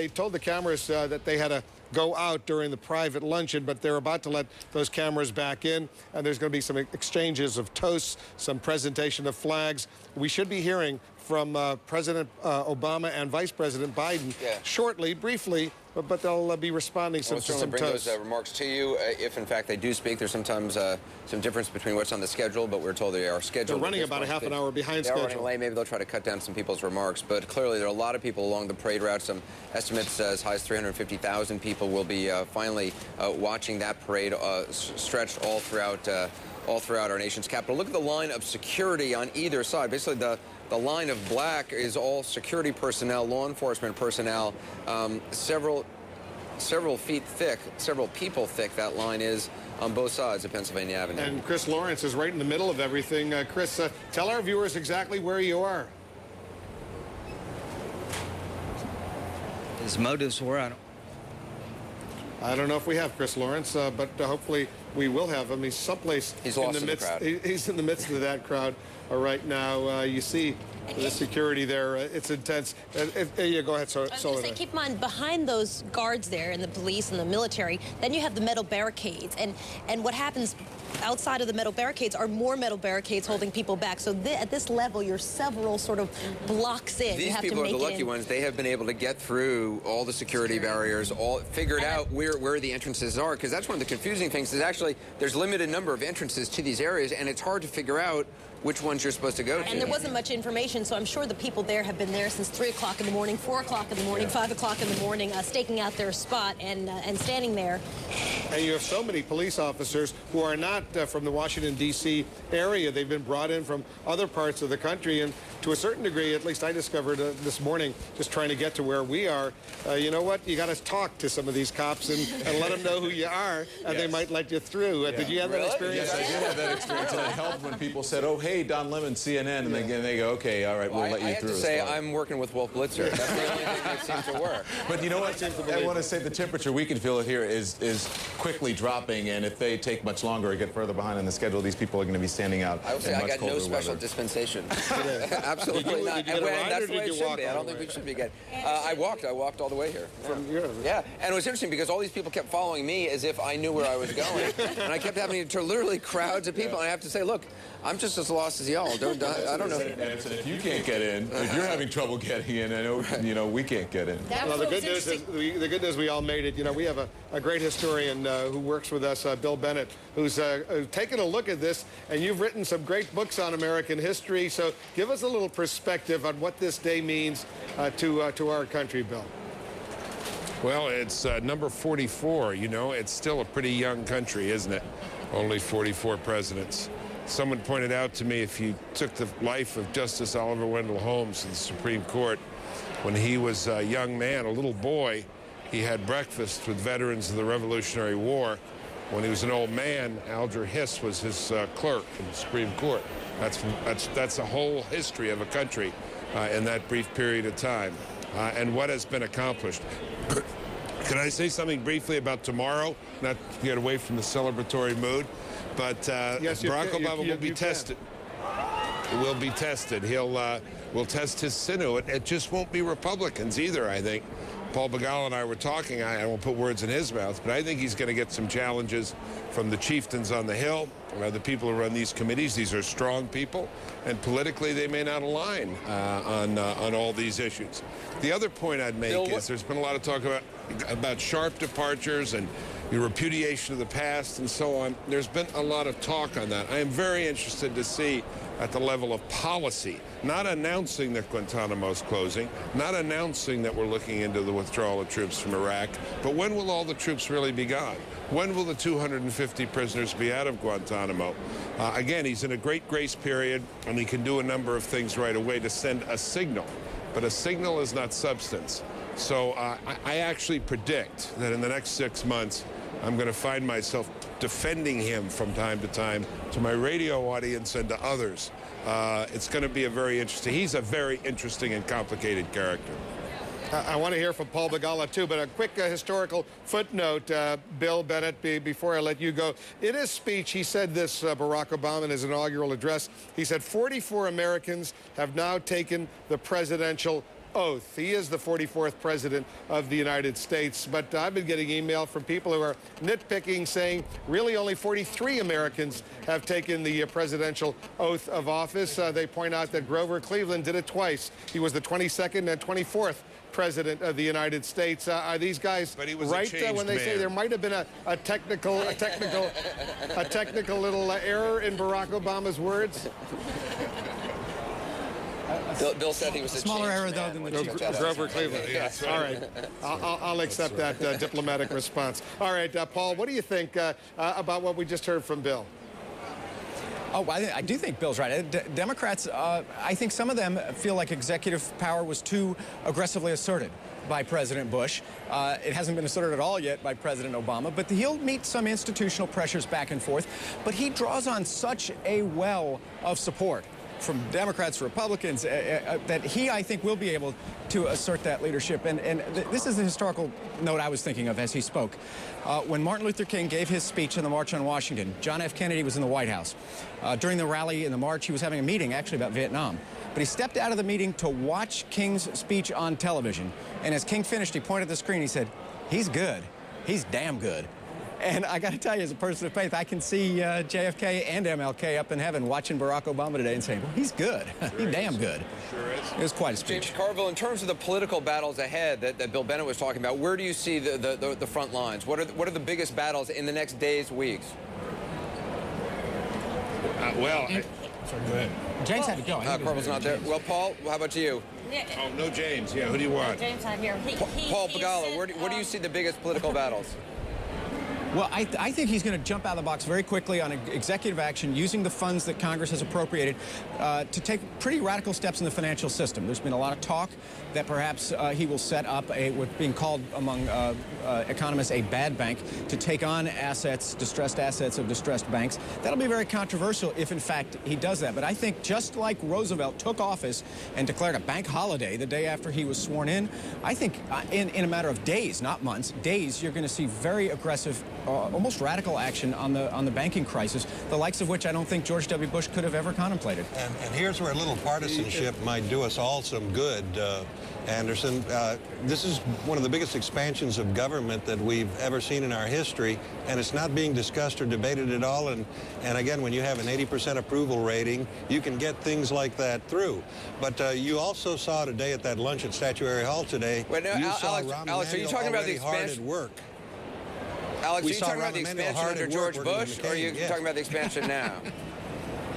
B: told the cameras that they had to go out during the private luncheon, but they're about to let those cameras back in, and there's going to be some exchanges of toasts, some presentation of flags. We should be hearing from President Obama and Vice President Biden shortly, briefly, but they'll be responding to some
A: bring
B: toasts.
A: Those remarks to you if, in fact, they do speak. There's sometimes some difference between what's on the schedule, but we're told they are scheduled.
B: They're running about a half an hour behind schedule.
A: They're running late. Maybe they'll try to cut down some people's remarks, but clearly there are a lot of people along the parade route. Some estimates as high as 350,000 people will be finally watching that parade stretched all throughout our nation's capital. Look at the line of security on either side. Basically, the line of black is all security personnel, law enforcement personnel, several feet thick, several people thick that line is on both sides of Pennsylvania Avenue.
B: And Chris Lawrence is right in the middle of everything. Chris, tell our viewers exactly where you are.
U: His motives were,
B: I don't know if we have Chris Lawrence, but hopefully we will have him. He's someplace
A: He's lost in the crowd.
B: He's in the midst of that crowd right now. You see the security there. It's intense. Yeah, go ahead,
G: I was going to say, keep in mind, behind those guards there and the police and the military, then you have the metal barricades. And what happens outside of the metal barricades are more metal barricades holding people back. So at this level, you're several sort of blocks in.
A: These people are the lucky ones. They have been able to get through all the security barriers, all figured out where the entrances are, because that's one of the confusing things is actually there's limited number of entrances to these areas, and it's hard to figure out which ones you're supposed to go to.
G: And there wasn't much information, so I'm sure the people there have been there since 3 o'clock in the morning, 4 o'clock in the morning, 5 o'clock in the morning, staking out their spot and standing there.
B: And you have so many police officers who are not from the Washington, D.C. area. They've been brought in from other parts of the country, and to a certain degree, at least I discovered this morning, just trying to get to where we are, you know what? You got to talk to some of these cops and let them know who you are, and they might let you through. Did you have that experience?
F: Yes, I did have that experience, and it helped when people said, oh, hey, Don Lemon, CNN, and they go, okay, all right, we'll let you through.
A: I have to say, I'm working with Wolf Blitzer. That's the only thing that seems to work.
F: But you know what? I want to say the temperature, we can feel it here, is quickly dropping, and if they take much longer or get further behind on the schedule, these people are going to be standing out
A: I would say I got no special dispensation. Absolutely not.
B: Did you get a ride,
A: that's
B: or
A: the way
B: did
A: it
B: you
A: should
B: walk
A: be. I don't think we should be good. I walked all the way here. Yeah, and it was interesting because all these people kept following me as if I knew where I was going, and I kept having to literally crowds of people. And I have to say, look, I'm just as lost as y'all. I don't know.
F: If you can't get in, if you're having trouble getting in, I know we can't get in.
B: Well, the good news is we all made it. You know, we have a great historian who works with us, Bill Bennett, who's taken a look at this, and you've written some great books on American history. So give us a little perspective on what this day means to our country, Bill.
V: Well, it's number 44. You know, it's still a pretty young country, isn't it? Only 44 presidents. Someone pointed out to me, if you took the life of Justice Oliver Wendell Holmes in the Supreme Court, when he was a young man, a little boy, he had breakfast with veterans of the Revolutionary War. When he was an old man, Alger Hiss was his clerk in the Supreme Court. That's a whole history of a country in that brief period of time, and what has been accomplished. Can I say something briefly about tomorrow? Not to get away from the celebratory mood, but
B: yes,
V: Barack Obama will be tested. will be tested. We'll test his sinew. It just won't be Republicans either, I think. Paul Begala and I were talking. I won't put words in his mouth, but I think he's going to get some challenges from the chieftains on the Hill, the people who run these committees. These are strong people, and politically they may not align on all these issues. The other point I'd make is there's been a lot of talk about sharp departures and the repudiation of the past and so on. There's been a lot of talk on that. I am very interested to see at the level of policy, not announcing that Guantanamo's closing, not announcing that we're looking into the withdrawal of troops from Iraq, but when will all the troops really be gone? When will the 250 prisoners be out of Guantanamo? Again, he's in a great grace period, and he can do a number of things right away to send a signal, but a signal is not substance. So I actually predict that in the next 6 months, I'm going to find myself defending him from time to my radio audience and to others. It's going to be he's a very interesting and complicated character.
B: I want to hear from Paul Begala, too, but a quick historical footnote, Bill Bennett, before I let you go. In his speech, he said this, Barack Obama, in his inaugural address, he said 44 Americans have now taken the presidential oath. He is the 44th president of the United States, but I've been getting email from people who are nitpicking, saying really only 43 Americans have taken the presidential oath of office. They point out that Grover Cleveland did it twice. He was the 22nd and 24th president of the United States. Are these guys right when they say there might have been a technical little error in Barack Obama's words?
A: Bill said he was a
R: smaller error, though, than the
B: Grover Cleveland. Yes. All right. I'll accept that diplomatic response. All right, Paul, what do you think about what we just heard from Bill?
R: Oh, I do think Bill's right. Democrats, I think some of them feel like executive power was too aggressively asserted by President Bush. It hasn't been asserted at all yet by President Obama, but he'll meet some institutional pressures back and forth. But he draws on such a well of support from Democrats, Republicans, that he, I think, will be able to assert that leadership. And this is the historical note I was thinking of as he spoke. When Martin Luther King gave his speech in the March on Washington, John F. Kennedy was in the White House. During the rally in the march, he was having a meeting, actually, about Vietnam. But he stepped out of the meeting to watch King's speech on television. And as King finished, he pointed at the screen. He said, "He's good. He's damn good." And I got to tell you, as a person of faith, I can see JFK and MLK up in heaven watching Barack Obama today and saying, well, he's good. He's damn good.
V: Sure is.
R: It was quite a speech.
A: James Carville, in terms of the political battles ahead that Bill Bennett was talking about, where do you see the front lines? What are the biggest battles in the next days, weeks?
V: Sorry, go ahead.
R: James had to go.
A: Carville's not there. Well, Paul, how about you?
V: Oh, no James. Yeah, who do you want?
T: James not here.
A: Paul Begala, where do you see the biggest political battles?
R: Well, I think he's going to jump out of the box very quickly on executive action using the funds that Congress has appropriated to take pretty radical steps in the financial system. There's been a lot of talk that perhaps he will set up what's being called among economists a bad bank to take on distressed assets of distressed banks. That'll be very controversial if, in fact, he does that. But I think just like Roosevelt took office and declared a bank holiday the day after he was sworn in, I think in a matter of days, not months, days, you're going to see very aggressive almost radical action on the banking crisis, the likes of which I don't think George W. Bush could have ever contemplated.
Q: And here's where a little partisanship might do us all some good, Anderson. This is one of the biggest expansions of government that we've ever seen in our history, and it's not being discussed or debated at all. And again, when you have an 80% approval rating, you can get things like that through. But you also saw today at that lunch at Statuary Hall today, you saw
A: Alex, are you talking about the expansion? Alex, are you talking about the expansion under George Bush, or are you talking about the expansion now?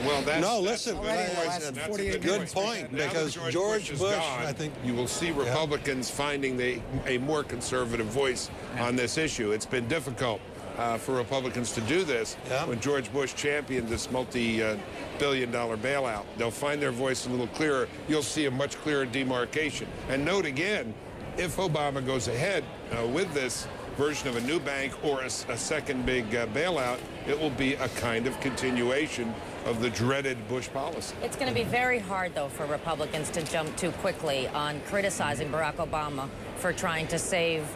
V: Well,
Q: no, listen, that's a good point, because George Bush,
V: gone,
Q: I think,
V: you will see Republicans finding a more conservative voice on this issue. It's been difficult for Republicans to do this when George Bush championed this multi-billion-dollar bailout. They'll find their voice a little clearer. You'll see a much clearer demarcation. And note again, if Obama goes ahead with this version of a new bank or a second big bailout, it will be a kind of continuation of the dreaded Bush policy.
T: It's going to be very hard, though, for Republicans to jump too quickly on criticizing Barack Obama for trying to save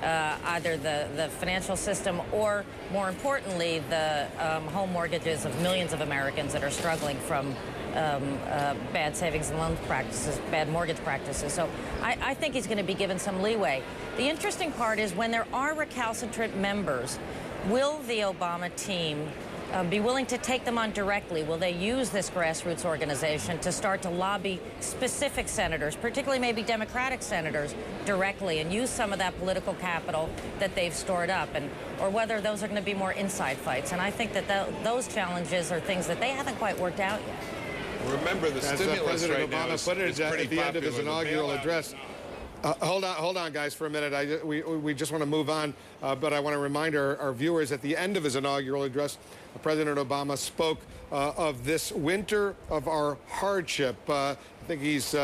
T: either the financial system or, more importantly, the home mortgages of millions of Americans that are struggling from bad savings and loan practices, bad mortgage practices. So I think he's going to be given some leeway. The interesting part is when there are recalcitrant members, will the Obama team be willing to take them on directly? Will they use this grassroots organization to start to lobby specific senators, particularly maybe Democratic senators, directly and use some of that political capital that they've stored up, or whether those are going to be more inside fights? And I think that those challenges are things that they haven't quite worked out yet.
V: Remember, the stimulus
B: President
V: right now
B: Obama put it at the end of his
V: popular.
B: inaugural address. Hold on, guys, for a minute. We just want to move on, but I want to remind our viewers at the end of his inaugural address, President Obama spoke of this winter of our hardship. I think he's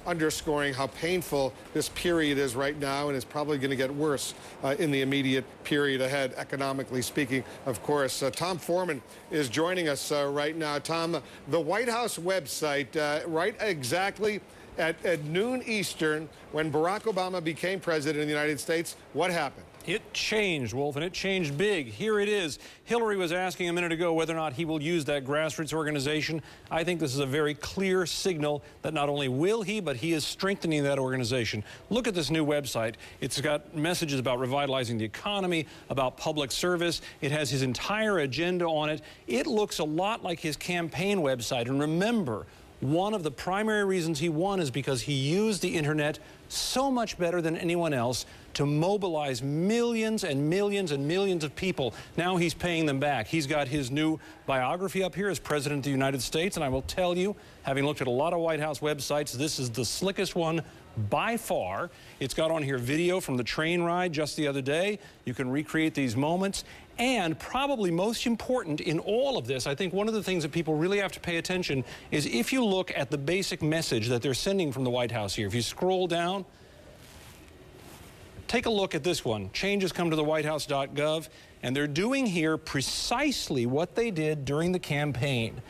B: underscoring how painful this period is right now, and it's probably going to get worse in the immediate period ahead, economically speaking, of course. Tom Foreman is joining us right now. Tom, the White House website, right exactly at noon Eastern, when Barack Obama became president of the United States, what happened?
C: It changed, Wolf, and it changed big. Here it is. Hillary was asking a minute ago whether or not he will use that grassroots organization. I think this is a very clear signal that not only will he, but he is strengthening that organization. Look at this new website. It's got messages about revitalizing the economy, about public service. It has his entire agenda on it. It looks a lot like his campaign website. And remember, one of the primary reasons he won is because he used the internet so much better than anyone else to mobilize millions and millions and millions of people. Now he's paying them back. He's got his new biography up here as President of the United States, and I will tell you, having looked at a lot of White House websites, this is the slickest one by far. It's got on here video from the train ride just the other day. You can recreate these moments. And probably most important in all of this, I think one of the things that people really have to pay attention is if you look at the basic message that they're sending from the White House here. If you scroll down, take a look at this one. Changes come to the whitehouse.gov, and they're doing here precisely what they did during the campaign.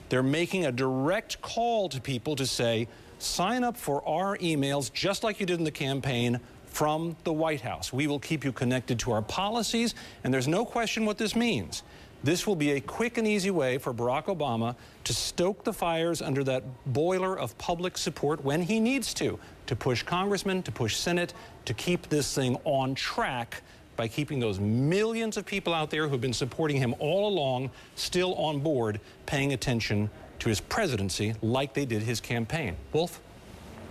C: They're making a direct call to people to say, sign up for our emails just like you did in the campaign from the White House. We will keep you connected to our policies, and there's no question what this means. This will be a quick and easy way for Barack Obama to stoke the fires under that boiler of public support when he needs to push congressmen, to push Senate, to keep this thing on track by keeping those millions of people out there who've been supporting him all along still on board, paying attention to his presidency like they did his campaign. Wolf?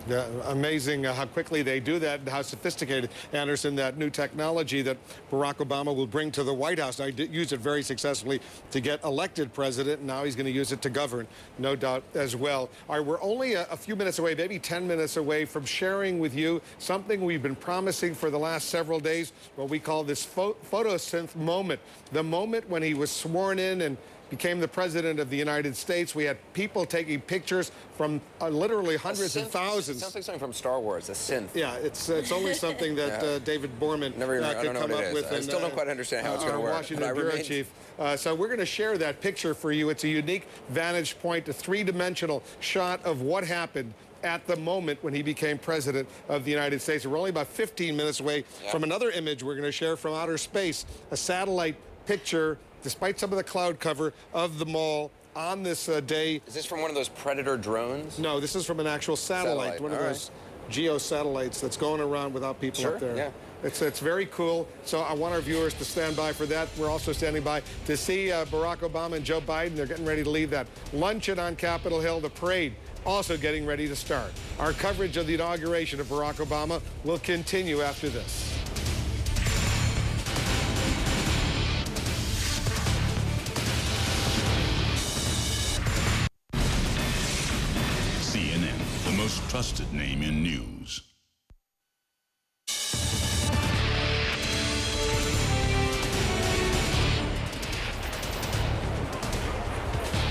B: Yeah, amazing how quickly they do that and how sophisticated, Anderson, that new technology that Barack Obama will bring to the White House. Now, he did use it very successfully to get elected president, and now he's going to use it to govern, no doubt, as well. All right, we're only a few minutes away, maybe 10 minutes away from sharing with you something we've been promising for the last several days, what we call this photosynth moment, the moment when he was sworn in and became the president of the United States. We had people taking pictures from literally hundreds and thousands.
A: Sounds like something from Star Wars, a synth.
B: Yeah, it's only something that David Borman could come up with.
A: I still don't quite understand how it's going to work.
B: Washington Bureau Chief. So we're going to share that picture for you. It's a unique vantage point, a three-dimensional shot of what happened at the moment when he became president of the United States. We're only about 15 minutes away from another image we're going to share from outer space, a satellite picture, despite some of the cloud cover, of the mall on this day.
A: Is this from one of those Predator drones?
B: No, this is from an actual satellite. One of those geo satellites that's going around without people up there.
A: Yeah.
B: It's very cool. So I want our viewers to stand by for that. We're also standing by to see Barack Obama and Joe Biden. They're getting ready to leave that luncheon on Capitol Hill. The parade also getting ready to start. Our coverage of the inauguration of Barack Obama will continue after this.
U: CNN, the most trusted name in news.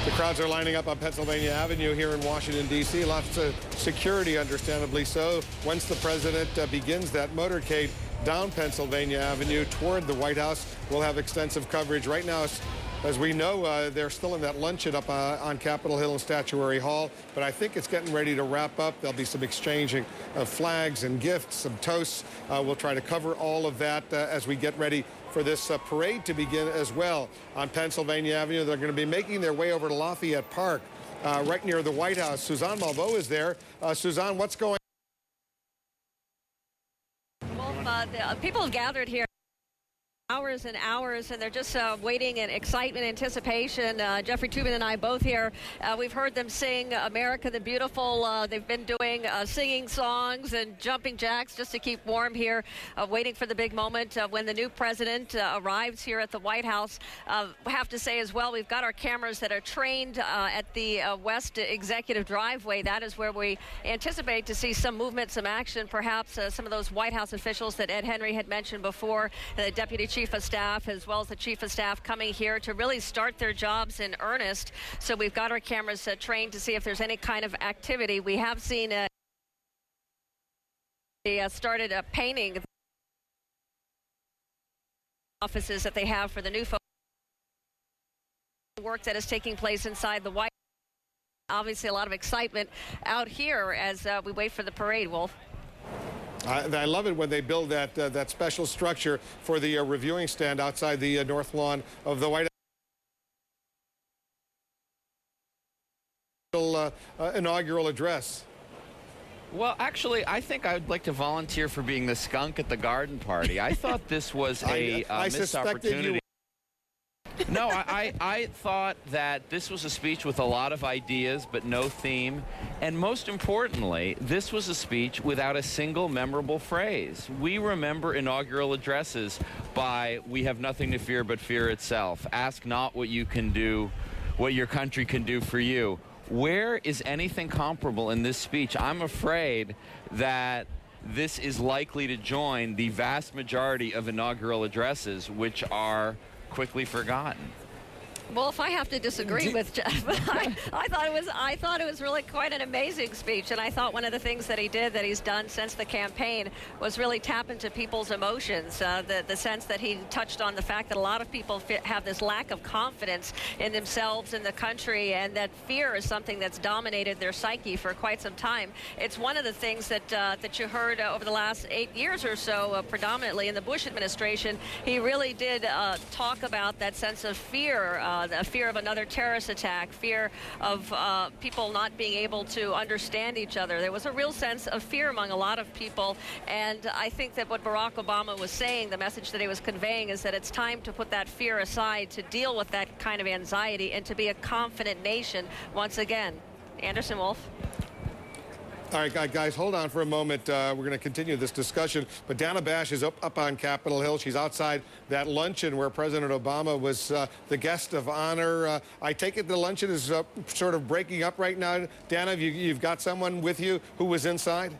B: The crowds are lining up on Pennsylvania Avenue here in Washington, D.C. Lots of security, understandably so. Once the president begins that motorcade down Pennsylvania Avenue toward the White House, we'll have extensive coverage. Right now, As we know, they're still in that luncheon up on Capitol Hill and Statuary Hall, but I think it's getting ready to wrap up. There'll be some exchanging of flags and gifts, some toasts. We'll try to cover all of that as we get ready for this parade to begin as well. On Pennsylvania Avenue, they're going to be making their way over to Lafayette Park, right near the White House. Suzanne Malveaux is there. Suzanne, what's going on?
D: Well, people have gathered here hours and hours, and they're just waiting in excitement, anticipation. Jeffrey Toobin and I both here. We've heard them sing America the Beautiful. They've been doing singing songs and jumping jacks just to keep warm here, waiting for the big moment when the new president arrives here at the White House. We have to say as well, we've got our cameras that are trained at the West Executive Driveway. That is where we anticipate to see some movement, some action, perhaps some of those White House officials that Ed Henry had mentioned before, the Deputy Chief of Staff as well as the Chief of Staff coming here to really start their jobs in earnest. So we've got our cameras trained to see if there's any kind of activity. We have seen they started painting offices that they have for the new folks. Work that is taking place inside the White House. Obviously a lot of excitement out here as we wait for the parade, Wolf.
B: I love it when they build that special structure for the reviewing stand outside the north lawn of the White House. Inaugural address.
E: Well, actually, I think I would like to volunteer for being the skunk at the garden party. I thought this was a missed opportunity. No, I thought that this was a speech with a lot of ideas but no theme. And most importantly, this was a speech without a single memorable phrase. We remember inaugural addresses by "We have nothing to fear but fear itself. Ask not what you can do, what your country can do for you." Where is anything comparable in this speech? I'm afraid that this is likely to join the vast majority of inaugural addresses, which are quickly forgotten.
D: Well, if I have to disagree with Jeff, I thought it was really quite an amazing speech, and I thought one of the things that he did, that he's done since the campaign, was really tap into people's emotions. The sense that he touched on the fact that a lot of people have this lack of confidence in themselves, in the country, and that fear is something that's dominated their psyche for quite some time. It's one of the things that you heard over the last 8 years or so, predominantly in the Bush administration. He really did talk about that sense of fear. The fear of another terrorist attack, fear of people not being able to understand each other. There was a real sense of fear among a lot of people, and I think that what Barack Obama was saying, the message that he was conveying, is that it's time to put that fear aside, to deal with that kind of anxiety, and to be a confident nation once again. Anderson, Wolf.
B: All right, guys, hold on for a moment. We're going to continue this discussion. But Dana Bash is up on Capitol Hill. She's outside that luncheon where President Obama was the guest of honor. I take it the luncheon is sort of breaking up right now. Dana, you've got someone with you who was inside?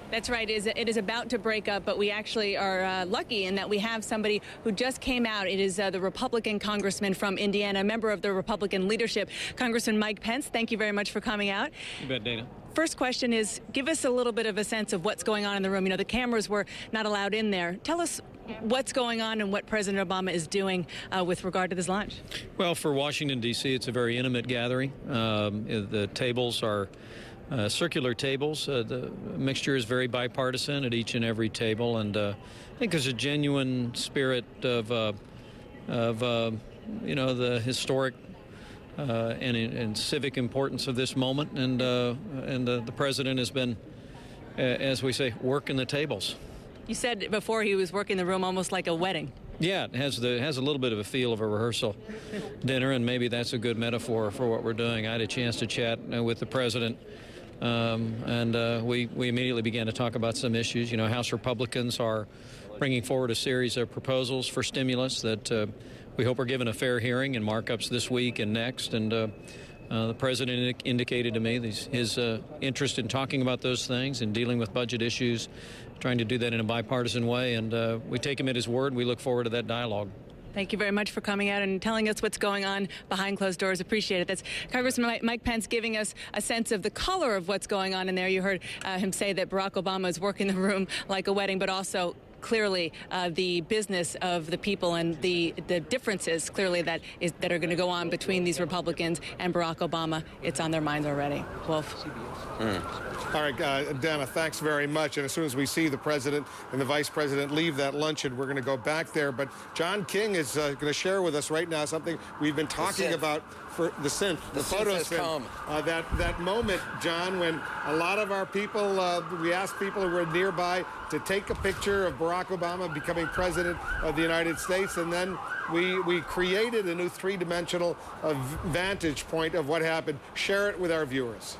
W: That's right. It is about to break up, but we actually are lucky in that we have somebody who just came out. It is the Republican congressman from Indiana, a member of the Republican leadership, Congressman Mike Pence. Thank you very much for coming out.
C: You bet, Dana.
W: First question is, give us a little bit of a sense of what's going on in the room. You know, the cameras were not allowed in there. Tell us what's going on and what President Obama is doing with regard to this lunch.
C: Well, for Washington, D.C., it's a very intimate gathering. The tables are circular tables. The mixture is very bipartisan at each and every table, and I think there's a genuine spirit of you know, the historic and civic importance of this moment, and the president has been, as we say, working the tables.
W: You said before he was working the room almost like a wedding.
C: Yeah, it has a little bit of a feel of a rehearsal dinner, and maybe that's a good metaphor for what we're doing. I had a chance to chat with the president, and we immediately began to talk about some issues. You know, House Republicans are bringing forward a series of proposals for stimulus that we hope are given a fair hearing and markups this week and next. And the president indicated to me his interest in talking about those things and dealing with budget issues, trying to do that in a bipartisan way. And we take him at his word. We look forward to that dialogue.
W: Thank you very much for coming out and telling us what's going on behind closed doors. Appreciate it. That's Congressman Mike Pence giving us a sense of the color of what's going on in there. You heard him say that Barack Obama is working the room like a wedding, but also clearly the business of the people and the differences clearly that are going to go on between these Republicans and Barack Obama. It's on their minds already. Wolf.
B: All right, Dana, thanks very much. And as soon as we see the president and the vice president leave that luncheon, we're going to go back there. But John King is going to share with us right now something we've been talking about for the synth, the photo synth. That moment, John, when a lot of our people, we asked people who were nearby to take a picture of Barack Obama becoming president of the United States, and then we created a new three-dimensional vantage point of what happened. Share it with our viewers.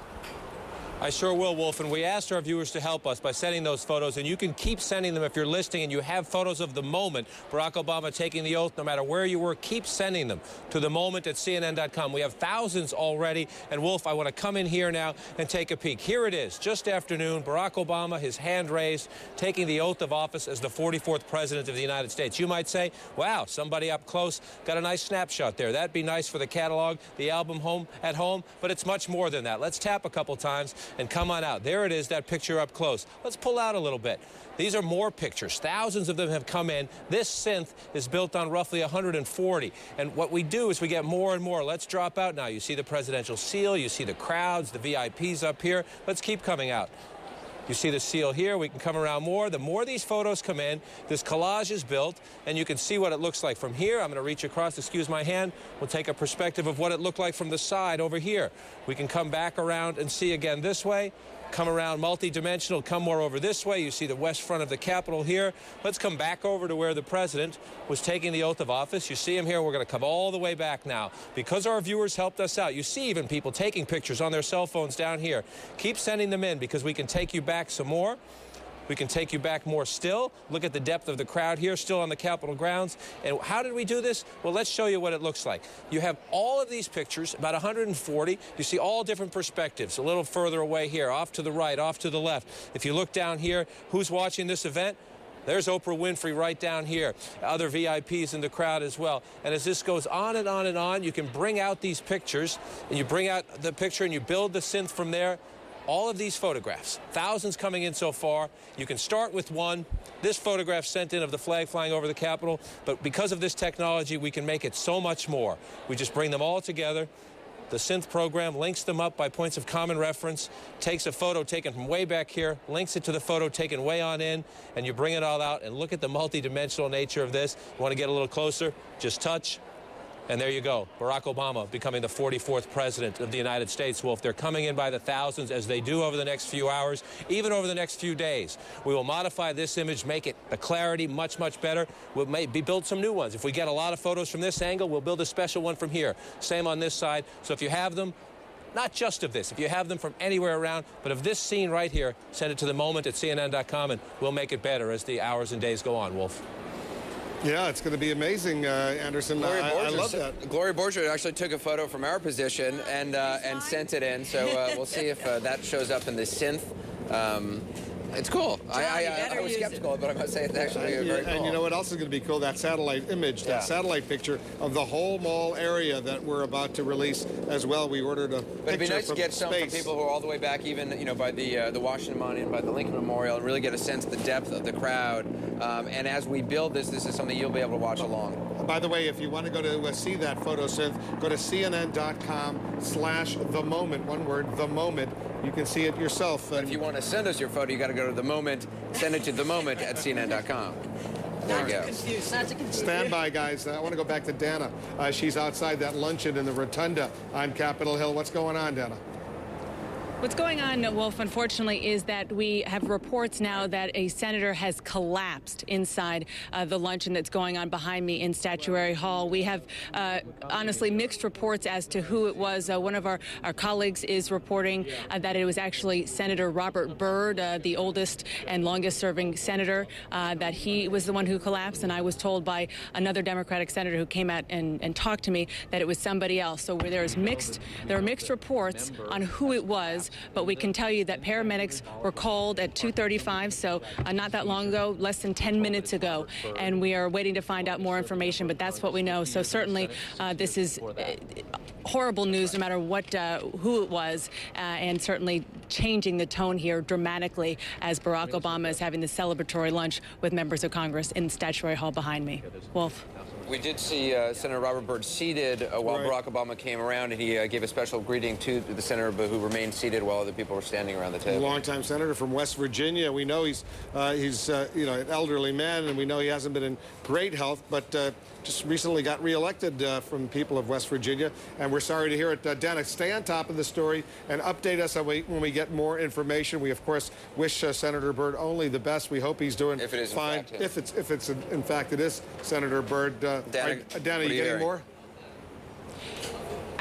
S: I sure will, Wolf, and we asked our viewers to help us by sending those photos, and you can keep sending them if you're listening and you have photos of the moment, Barack Obama taking the oath, no matter where you were, keep sending them to the moment at CNN.com. We have thousands already, and Wolf, I want to come in here now and take a peek. Here it is, just afternoon, Barack Obama, his hand raised, taking the oath of office as the 44th president of the United States. You might say, wow, somebody up close got a nice snapshot there. That'd be nice for the catalog, the album at home, but it's much more than that. Let's tap a couple times and come on out. There it is, that picture up close. Let's pull out a little bit. These are more pictures. Thousands of them have come in. This synth is built on roughly 140. And what we do is we get more and more. Let's drop out now. You see the presidential seal. You see the crowds, the VIPs up here. Let's keep coming out. You see the seal here. We can come around more. The more these photos come in, this collage is built, and you can see what it looks like from here. I'm going to reach across. Excuse my hand. We'll take a perspective of what it looked like from the side over here. We can come back around and see again this way. Come around multi-dimensional, come more over this way. You see the west front of the Capitol here. Let's come back over to where the president was taking the oath of office. You see him here. We're going to come all the way back now. Because our viewers helped us out, you see even people taking pictures on their cell phones down here. Keep sending them in because we can take you back some more. We can take you back more still. Look at the depth of the crowd here, still on the Capitol grounds. And how did we do this? Well, let's show you what it looks like. You have all of these pictures, about 140. You see all different perspectives, a little further away here, off to the right, off to the left. If you look down here, who's watching this event? There's Oprah Winfrey right down here, other VIPs in the crowd as well. And as this goes on and on and on, you can bring out these pictures, and you bring out the picture and you build the synth from there. All of these photographs, thousands coming in so far. You can start with one. This photograph sent in of the flag flying over the Capitol, but because of this technology, we can make it so much more. We just bring them all together. The synth program links them up by points of common reference, takes a photo taken from way back here, links it to the photo taken way on in, and you bring it all out and look at the multi-dimensional nature of this. You want to get a little closer? Just touch. And there you go, Barack Obama becoming the 44th president of the United States. Wolf, they're coming in by the thousands, as they do over the next few hours, even over the next few days. We will modify this image, make it the clarity much, much better. We'll build some new ones. If we get a lot of photos from this angle, we'll build a special one from here. Same on this side. So if you have them, not just of this, if you have them from anywhere around, but of this scene right here, send it to the moment at CNN.com, and we'll make it better as the hours and days go on, Wolf.
B: Yeah, it's going to be amazing, Anderson. I love that.
A: Gloria Borger actually took a photo from our position and sent it in. So we'll see if that shows up in the synth. It's cool. I was skeptical, but I must say it's actually very cool.
B: And you know what else is going to be cool? That satellite image, that satellite picture of the whole mall area that we're about to release as well. We ordered a picture.
A: But it'd be nice to get some from
B: space.
A: people who are all the way back, even by the Washington Monument, by the Lincoln Memorial, and really get a sense of the depth of the crowd. And as we build this is something you'll be able to watch along.
B: By the way, if you want to go to see that photo synth, go to CNN.com/themoment. One word, the moment. You can see it yourself.
A: But if you want to send us your photo, you got to go to the moment. Send it to the moment at CNN.com. There you go.
B: Stand by, guys. I want to go back to Dana. She's outside that luncheon in the rotunda on Capitol Hill. What's going on, Dana?
W: What's going on, Wolf, unfortunately, is that we have reports now that a senator has collapsed inside the luncheon that's going on behind me in Statuary Hall. We have, honestly, mixed reports as to who it was. One of our colleagues is reporting that it was actually Senator Robert Byrd, the oldest and longest-serving senator, that he was the one who collapsed. And I was told by another Democratic senator who came out and talked to me that it was somebody else. So there are mixed reports on who it was. But we can tell you that paramedics were called at 2:35, so not that long ago, less than 10 minutes ago, and we are waiting to find out more information, but that's what we know. So certainly this is horrible news, no matter what, who it was, and certainly changing the tone here dramatically as Barack Obama is having the celebratory lunch with members of Congress in Statuary Hall behind me. Wolf.
A: We did see Senator Robert Byrd seated while Barack Obama came around, and he gave a special greeting to the senator, who remained seated while other people were standing around the table.
B: Longtime senator from West Virginia. We know he's you know, an elderly man, and we know he hasn't been in great health, but just recently got reelected from people of West Virginia, and we're sorry to hear it. Dana, stay on top of the story and update us when we get more information. We, of course, wish Senator Byrd only the best. We hope he's doing fine. If it's in fact it is Senator Byrd. Dana, you getting more?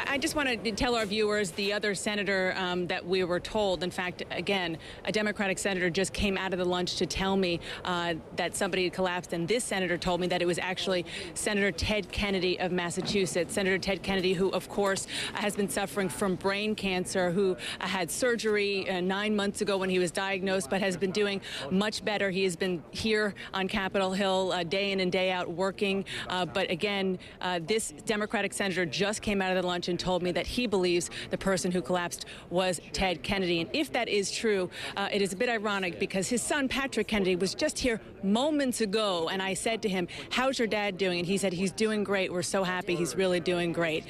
W: I just want to tell our viewers the other senator that we were told. In fact, again, a Democratic senator just came out of the lunch to tell me that somebody had collapsed, and this senator told me that it was actually Senator Ted Kennedy of Massachusetts. Senator Ted Kennedy, who, of course, has been suffering from brain cancer, who had surgery 9 months ago when he was diagnosed, but has been doing much better. He has been here on Capitol Hill day in and day out working. But again, this Democratic senator just came out of the lunch and told me that he believes the person who collapsed was Ted Kennedy. And if that is true, it is a bit ironic because his son, Patrick Kennedy, was just here moments ago. And I said to him, how's your dad doing? And he said, he's doing great. We're so happy. He's really doing great.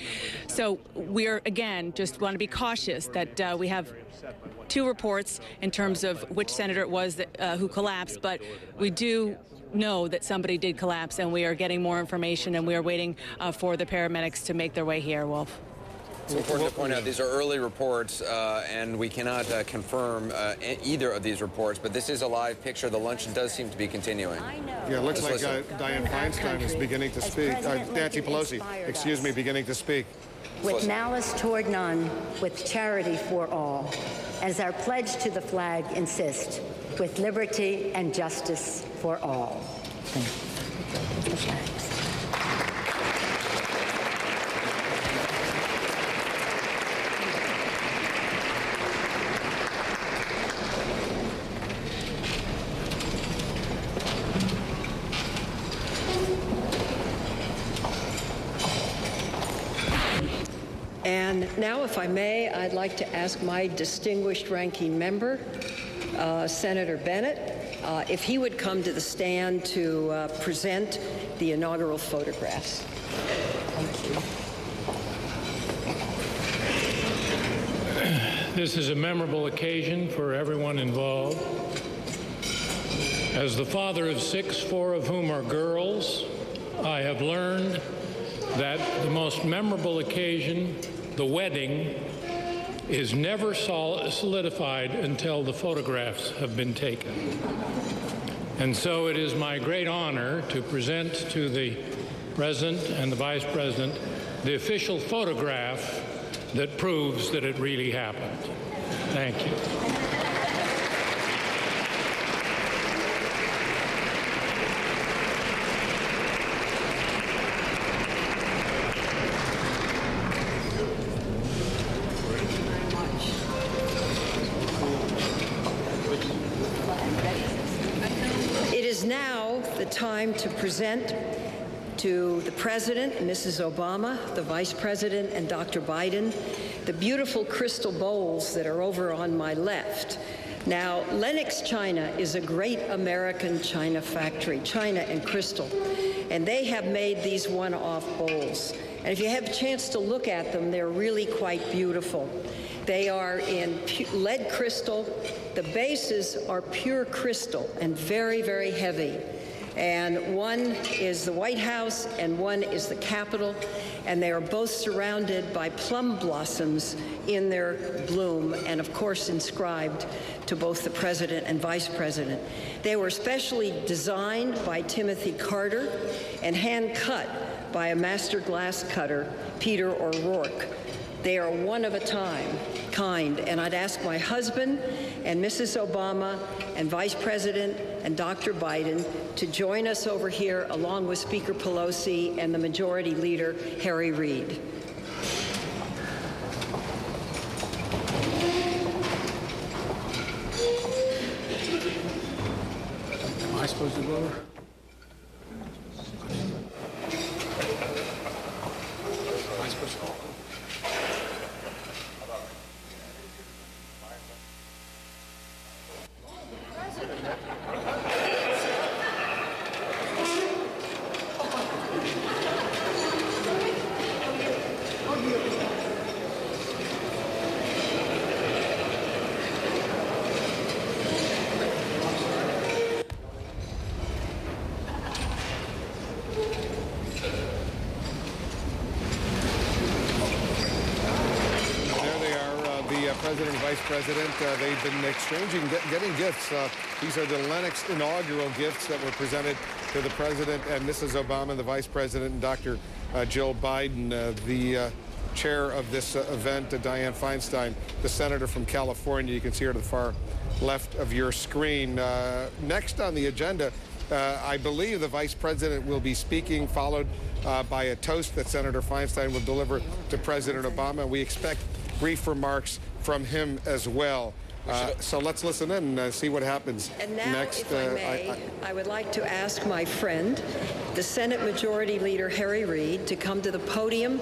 W: So we're, again, just want to be cautious that we have two reports in terms of which senator it was that, who collapsed. But we do know that somebody did collapse, and we are getting more information, and we are waiting for the paramedics to make their way here, Wolf.
A: It's important to point out these are early reports, and we cannot confirm either of these reports, but this is a live picture. The lunch does seem to be with
B: Yeah, it looks like Dianne Feinstein is beginning to speak. Nancy Pelosi, excuse me, beginning to speak.
J: With malice toward none, with charity for all, as our pledge to the flag insists, with liberty and justice for all.
K: And now, if I may, I'd like to ask my distinguished ranking member, Senator Bennett, if he would come to the stand to present the inaugural photographs. Thank
L: you. This is a memorable occasion for everyone involved. As the father of 6, 4 of whom are girls, I have learned that the most memorable occasion, the wedding, is never solidified until the photographs have been taken. And so it is my great honor to present to the President and the Vice President the official photograph that proves that it really happened. Thank you.
K: Now the time to present to the President, Mrs. Obama, the Vice President, and Dr. Biden, the beautiful crystal bowls that are over on my left. Now, Lenox China is a great American china factory, china and crystal, and they have made these one-off bowls. And if you have a chance to look at them, they're really quite beautiful. They are in lead crystal. The bases are pure crystal and very, very heavy. And one is the White House and one is the Capitol, and they are both surrounded by plum blossoms in their bloom and, of course, inscribed to both the President and Vice President. They were specially designed by Timothy Carter and hand-cut by a master glass cutter, Peter O'Rourke. They are one of a kind, and I'd ask my husband and Mrs. Obama and Vice President and Dr. Biden to join us over here along with Speaker Pelosi and the Majority Leader, Harry Reid.
L: Am I supposed to go over? Am I supposed to go?
B: president and vice president. They've been exchanging, getting gifts. These are the Lennox inaugural gifts that were presented to the president and Mrs. Obama, the vice president, and Dr. Jill Biden. The chair of this event, Dianne Feinstein, the senator from California. You can see her to the far left of your screen. Next on the agenda, I believe the vice president will be speaking, followed by a toast that Senator Feinstein will deliver to President Obama. We expect brief remarks from him as well. So let's listen in and see what happens
K: and now,
B: next.
K: If I may, I would like to ask my friend, the Senate Majority Leader Harry Reid, to come to the podium.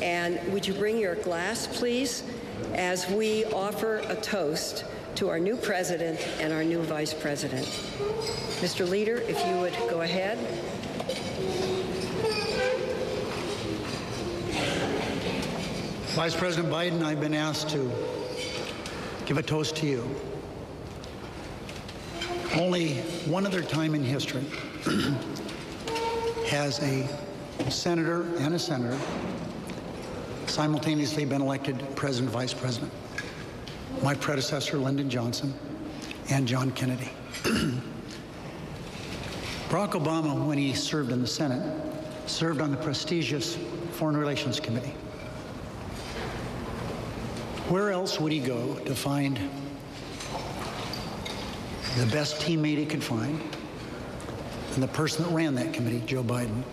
K: And would you bring your glass, please, as we offer a toast to our new president and our new vice president. Mr. Leader, if you would go ahead.
I: Vice President Biden, I've been asked to give a toast to you. Only one other time in history has a senator and a senator simultaneously been elected president, vice president. My predecessor, Lyndon Johnson, and John Kennedy. Barack Obama, when he served in the Senate, served on the prestigious Foreign Relations Committee. Where else would he go to find the best teammate he could find than the person that ran that committee, Joe Biden?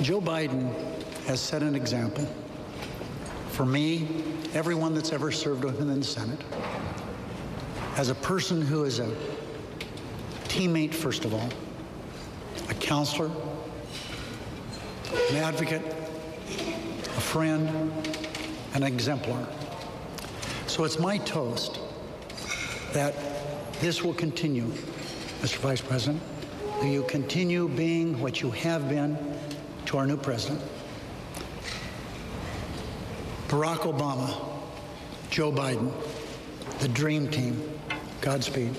I: Joe Biden has set an example for me, everyone that's ever served with him in the Senate, as a person who is a teammate, first of all, a counselor, an advocate, a friend, an exemplar. So it's my toast that this will continue, Mr. Vice President, that you continue being what you have been to our new president. Barack Obama, Joe Biden, the dream team. Godspeed.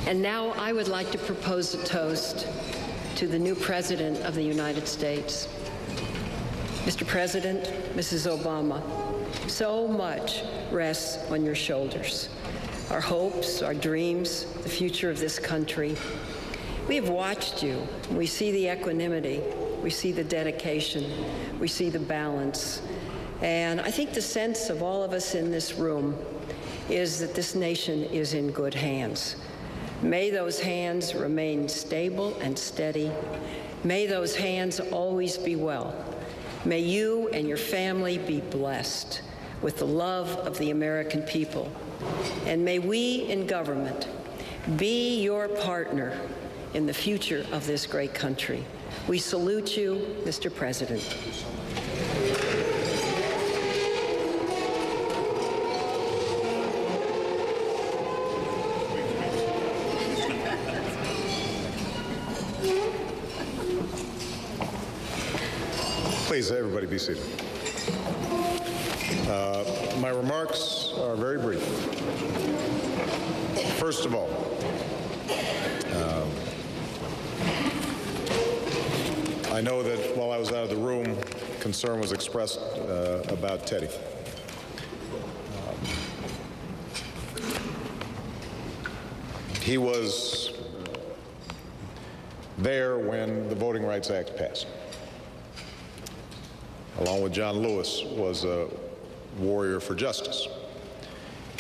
K: And now I would like to propose a toast to the new President of the United States. Mr. President, Mrs. Obama, so much rests on your shoulders. Our hopes, our dreams, the future of this country. We have watched you. We see the equanimity. We see the dedication. We see the balance. And I think the sense of all of us in this room is that this nation is in good hands. May those hands remain stable and steady. May those hands always be well. May you and your family be blessed with the love of the American people. And may we in government be your partner in the future of this great country. We salute you, Mr. President.
M: Please, everybody be seated. My remarks are very brief. First of all, I know that while I was out of the room, concern was expressed about Teddy. He was there when the Voting Rights Act passed. Along with John Lewis, was a warrior for justice.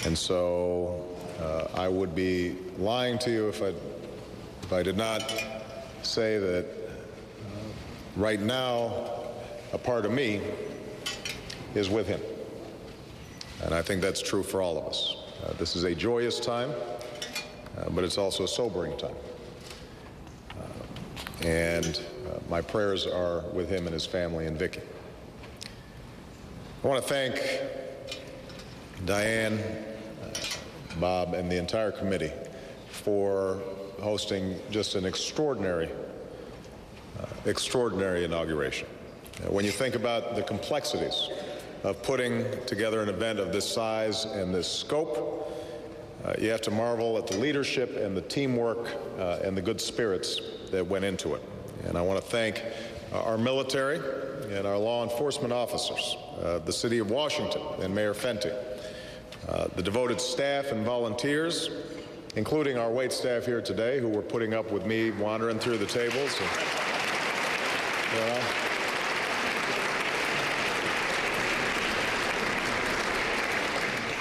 M: And so I would be lying to you if I did not say that right now a part of me is with him. And I think that's true for all of us. This is a joyous time, but it's also a sobering time. And my prayers are with him and his family and Vicki. I want to thank Dianne, Bob, and the entire committee for hosting just an extraordinary inauguration. When you think about the complexities of putting together an event of this size and this scope, You have to marvel at the leadership and the teamwork and the good spirits that went into it. And I want to thank our military and our law enforcement officers, the City of Washington and Mayor Fenty, the devoted staff and volunteers, including our wait staff here today, who were putting up with me wandering through the tables.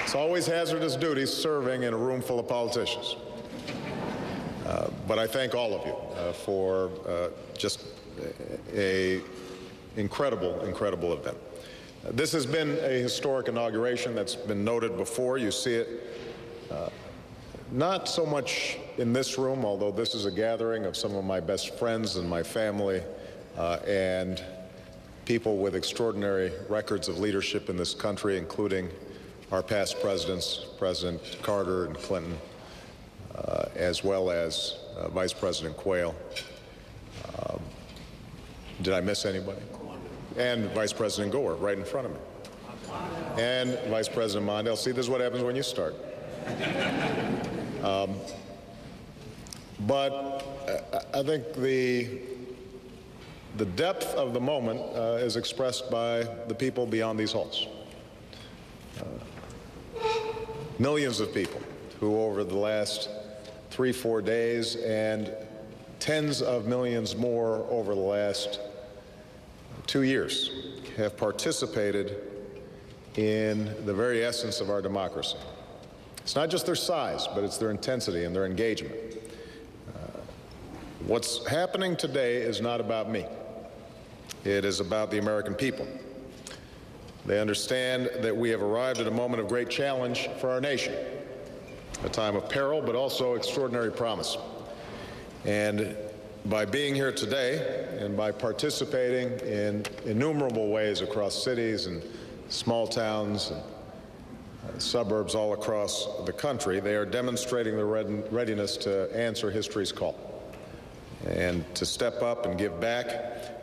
M: It's always hazardous duty serving in a room full of politicians. But I thank all of you for just an incredible, incredible event. This has been a historic inauguration that's been noted before. You see it not so much in this room, although this is a gathering of some of my best friends and my family and people with extraordinary records of leadership in this country, including our past presidents, President Carter and Clinton, as well as Vice President Quayle. Did I miss anybody? And Vice President Gore, right in front of me. And Vice President Mondale. See, this is what happens when you start. But I think the depth of the moment is expressed by the people beyond these halls. Millions of people who over the last 3-4 days and tens of millions more over the last 2 years have participated in the very essence of our democracy. It's not just their size, but it's their intensity and their engagement. What's happening today is not about me. It is about the American people. They understand that we have arrived at a moment of great challenge for our nation, a time of peril, but also extraordinary promise. And by being here today and by participating in innumerable ways across cities and small towns and suburbs all across the country, they are demonstrating their readiness to answer history's call and to step up and give back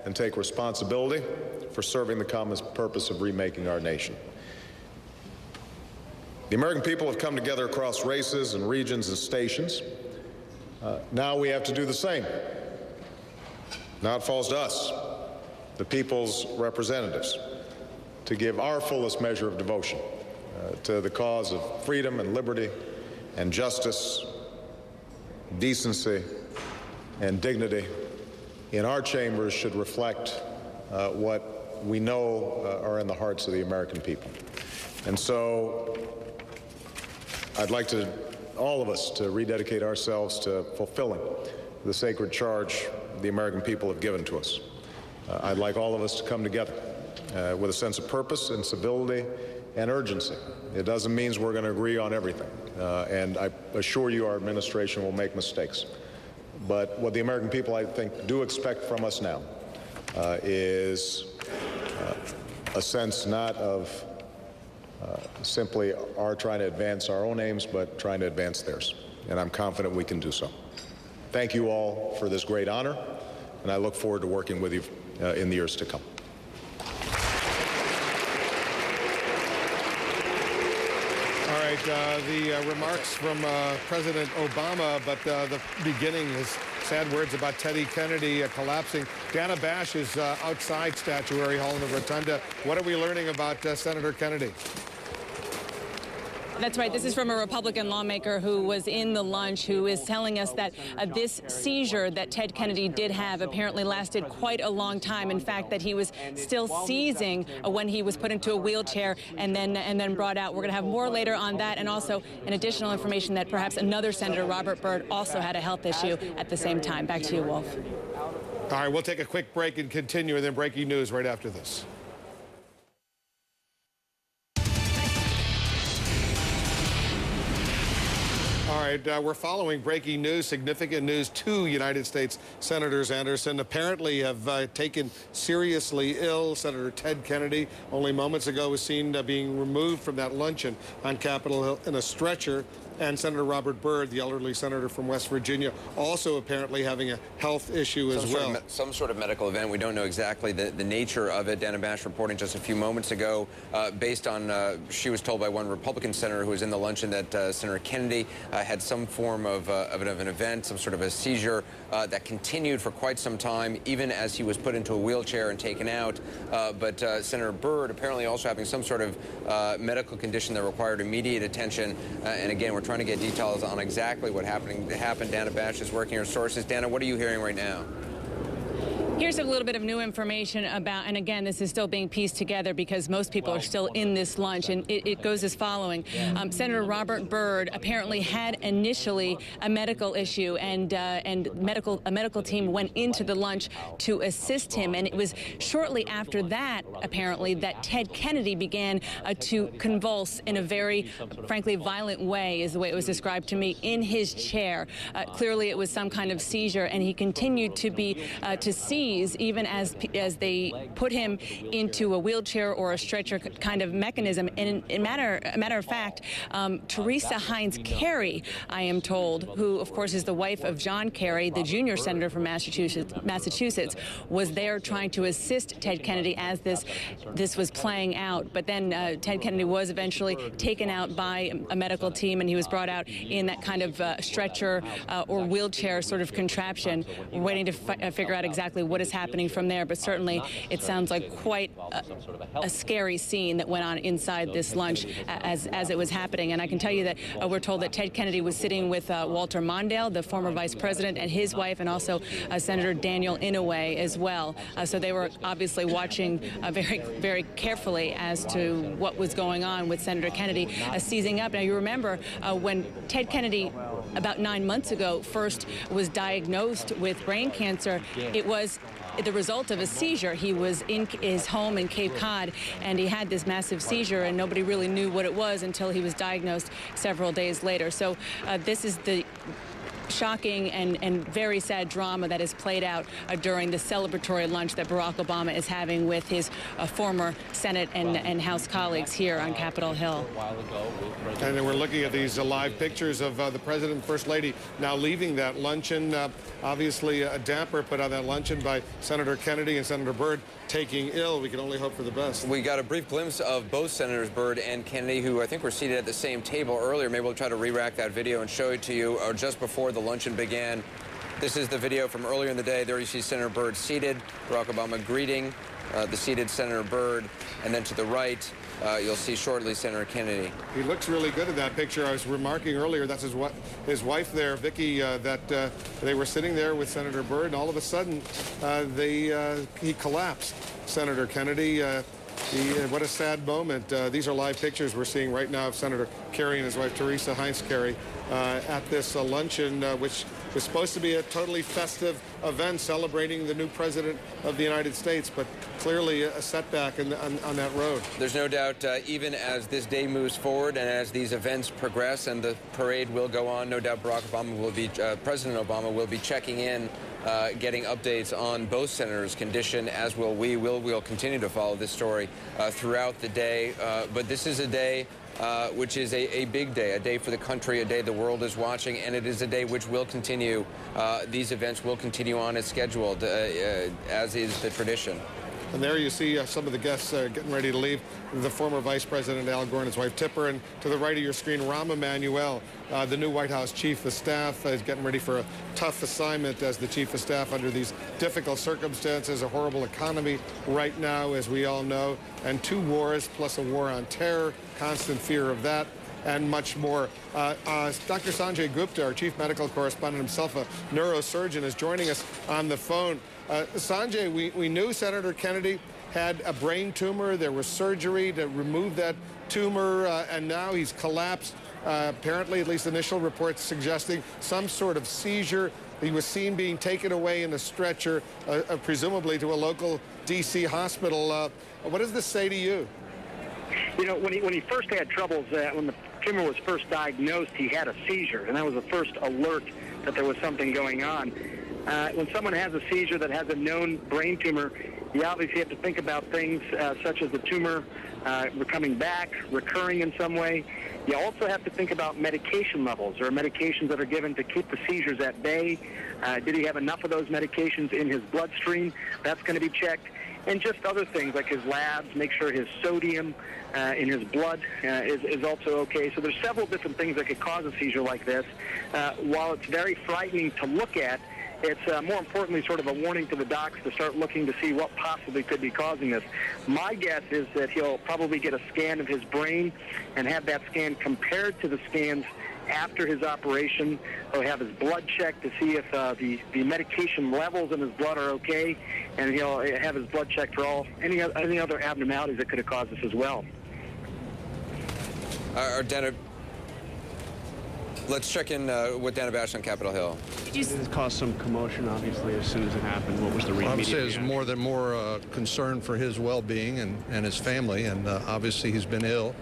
M: and take responsibility for serving the common purpose of remaking our nation. The American people have come together across races and regions and stations. Now we have to do the same. Now it falls to us, the people's representatives, to give our fullest measure of devotion to the cause of freedom and liberty and justice, decency, and dignity in our chambers should reflect what we know are in the hearts of the American people. And so I'd like to, all of us, to rededicate ourselves to fulfilling the sacred charge the American people have given to us. I'd like all of us to come together with a sense of purpose and civility and urgency. It doesn't mean we're going to agree on everything, and I assure you our administration will make mistakes. But what the American people, I think, do expect from us now is a sense not of simply our trying to advance our own aims, but trying to advance theirs. And I'm confident we can do so. Thank you all for this great honor, and I look forward to working with you in the years to come.
B: All right, the remarks from President Obama, but the beginning is sad words about Teddy Kennedy collapsing. Dana Bash is outside Statuary Hall in the Rotunda. What are we learning about Senator Kennedy?
W: That's right. This is from a Republican lawmaker who was in the lunch, who is telling us that this seizure that Ted Kennedy did have apparently lasted quite a long time. In fact, that he was still seizing when he was put into a wheelchair and then brought out. We're going to have more later on that, and also an additional information that perhaps another Senator, Robert Byrd, also had a health issue at the same time. Back to you, Wolf.
B: All right, we'll take a quick break and continue, and then breaking news right after this. All right, we're following breaking news, significant news. 2 United States Senators, Anderson, apparently have taken seriously ill. Senator Ted Kennedy, only moments ago, was seen being removed from that luncheon on Capitol Hill in a stretcher. and Senator Robert Byrd, the elderly senator from West Virginia, also apparently having a health issue as well.
A: Some sort of medical event. We don't know exactly the nature of it. Dana Bash reporting just a few moments ago, based on, she was told by one Republican senator who was in the luncheon that Senator Kennedy had some form of an event, some sort of a seizure that continued for quite some time, even as he was put into a wheelchair and taken out. But Senator Byrd apparently also having some sort of medical condition that required immediate attention. And again, we're trying to get details on exactly what happened. Dana Bash is working her sources. Dana, what are you hearing right now?
W: Here's a little bit of new information about, and again, this is still being pieced together because most people are still in this lunch, and it goes as following. Senator Robert Byrd apparently had initially a medical issue, and a medical team went into the lunch to assist him, and it was shortly after that, apparently, that Ted Kennedy began to convulse in a very, frankly, violent way, is the way it was described to me, in his chair. Clearly, it was some kind of seizure, and he continued to be to seize even as they put him into a wheelchair or a stretcher kind of mechanism. And in matter of fact, Teresa Heinz Kerry, I am told, who of course is the wife of John Kerry, the junior senator from Massachusetts, was there trying to assist Ted Kennedy as this was playing out. But then Ted Kennedy was eventually taken out by a medical team, and he was brought out in that kind of stretcher or wheelchair sort of contraption. We're waiting to figure out exactly what is happening from there, but certainly it sounds like quite a scary scene that went on inside this lunch as it was happening. And I can tell you that we're told that Ted Kennedy was sitting with Walter Mondale, the former vice president, and his wife, and also Senator Daniel Inouye as well. So they were obviously watching very, very carefully as to what was going on with Senator Kennedy seizing up. Now, you remember when Ted Kennedy, about 9 months ago, first was diagnosed with brain cancer, it was the result of a seizure. He was in his home in Cape Cod, and he had this massive seizure, and nobody really knew what it was until he was diagnosed several days later. So this is the shocking and very sad drama that is played out during the celebratory lunch that Barack Obama is having with his former Senate and House colleagues here on Capitol Hill.
B: And then we're looking at these live pictures of the President and First Lady now leaving that luncheon. Obviously a damper put on that luncheon by Senator Kennedy and Senator Byrd taking ill. We can only hope for the best.
A: We got a brief glimpse of both Senators Byrd and Kennedy, who I think were seated at the same table earlier. Maybe we'll try to re-rack that video and show it to you, or just before the luncheon began. This is the video from earlier in the day. There you see Senator Byrd seated, Barack Obama greeting the seated Senator Byrd, and then to the right, you'll see shortly Senator Kennedy. He looks really good in that picture. I was remarking earlier, that's his wife there, Vicky, that they were sitting there with Senator Byrd, and all of a sudden he collapsed. Senator Kennedy, what a sad moment. These are live pictures we're seeing right now of Senator Kerry and his wife Teresa Heinz Kerry at this luncheon, which was supposed to be a totally festive event celebrating the new president of the United States, but clearly a setback on that road. There's no doubt, even as this day moves forward and as these events progress and the parade will go on, no doubt President Obama will be checking in, getting updates on both senators' condition, as will we. We'll continue to follow this story throughout the day. But this is a day which is a big day, a day for the country, a day the world is watching, and it is a day which will continue. These events will continue on as scheduled, as is the tradition. And there you see some of the guests getting ready to leave. The former Vice President Al Gore and his wife Tipper, and to the right of your screen, Rahm Emanuel, the new White House Chief of Staff, is getting ready for a tough assignment as the Chief of Staff under these difficult circumstances, a horrible economy right now, as we all know, and 2 wars, plus a war on terror, constant fear of that, and much more. Dr. Sanjay Gupta, our chief medical correspondent, himself a neurosurgeon, is joining us on the phone. Sanjay, we knew Senator Kennedy had a brain tumor. There was surgery to remove that tumor, and now he's collapsed. Apparently, at least initial reports suggesting some sort of seizure. He was seen being taken away in a stretcher, presumably to a local D.C. hospital. What does this say to you?
N: You know, when he first had troubles, when the tumor was first diagnosed, he had a seizure, and that was the first alert that there was something going on. When someone has a seizure that has a known brain tumor, you obviously have to think about things such as the tumor coming back, recurring in some way. You also have to think about medication levels. There are medications that are given to keep the seizures at bay. Did he have enough of those medications in his bloodstream? That's going to be checked. And just other things like his labs, make sure his sodium in his blood is also okay. So there's several different things that could cause a seizure like this. While it's very frightening to look at, it's more importantly sort of a warning to the docs to start looking to see what possibly could be causing this. My guess is that he'll probably get a scan of his brain and have that scan compared to the scans after his operation. He'll have his blood checked to see if the medication levels in his blood are okay, and he'll have his blood checked for any other abnormalities that could have caused this as well.
A: Dana, let's check in with Dana Bash on Capitol Hill.
H: It caused some commotion, obviously, as soon as it happened. What was the reason?
Q: Obviously, it's more concern for his well-being and his family, and obviously he's been ill.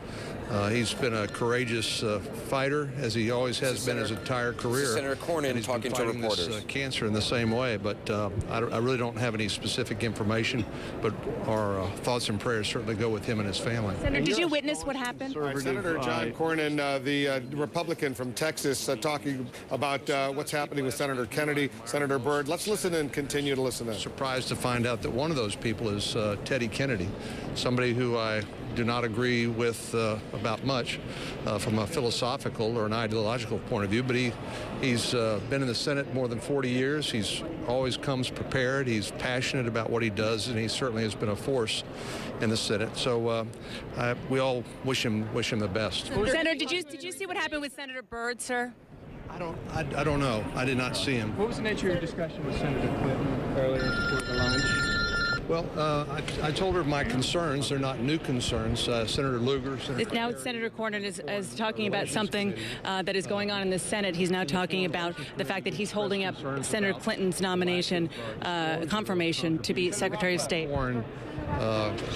Q: He's been a courageous fighter, as he always has been his entire career.
A: Senator Cornyn talking to reporters.
Q: This, cancer in the same way, but I really don't have any specific information, but our thoughts and prayers certainly go with him and his family.
W: Senator, did you witness what happened?
B: Senator John Cornyn, the Republican from Texas, talking about what's happening with Senator Kennedy, Senator Byrd. Let's listen and continue to listen in.
Q: Surprised to find out that one of those people is Teddy Kennedy, somebody who I do not agree with about much from a philosophical or an ideological point of view, but he's been in the Senate more than 40 years. He's always comes prepared. He's passionate about what he does, and he certainly has been a force in the Senate. So we all wish him the best.
W: Senator, did you see what happened with Senator Byrd, sir?
Q: I don't know. I did not see him.
H: What was the nature of your discussion with Senator Clinton earlier before the lunch?
Q: Well, I told her my concerns. They're not new concerns. Senator Lugar.
W: Now Senator Cornyn is talking about something that is going on in the Senate. He's now talking about the fact that he's holding up Senator Clinton's nomination, confirmation to be Secretary of State.
Q: Foreign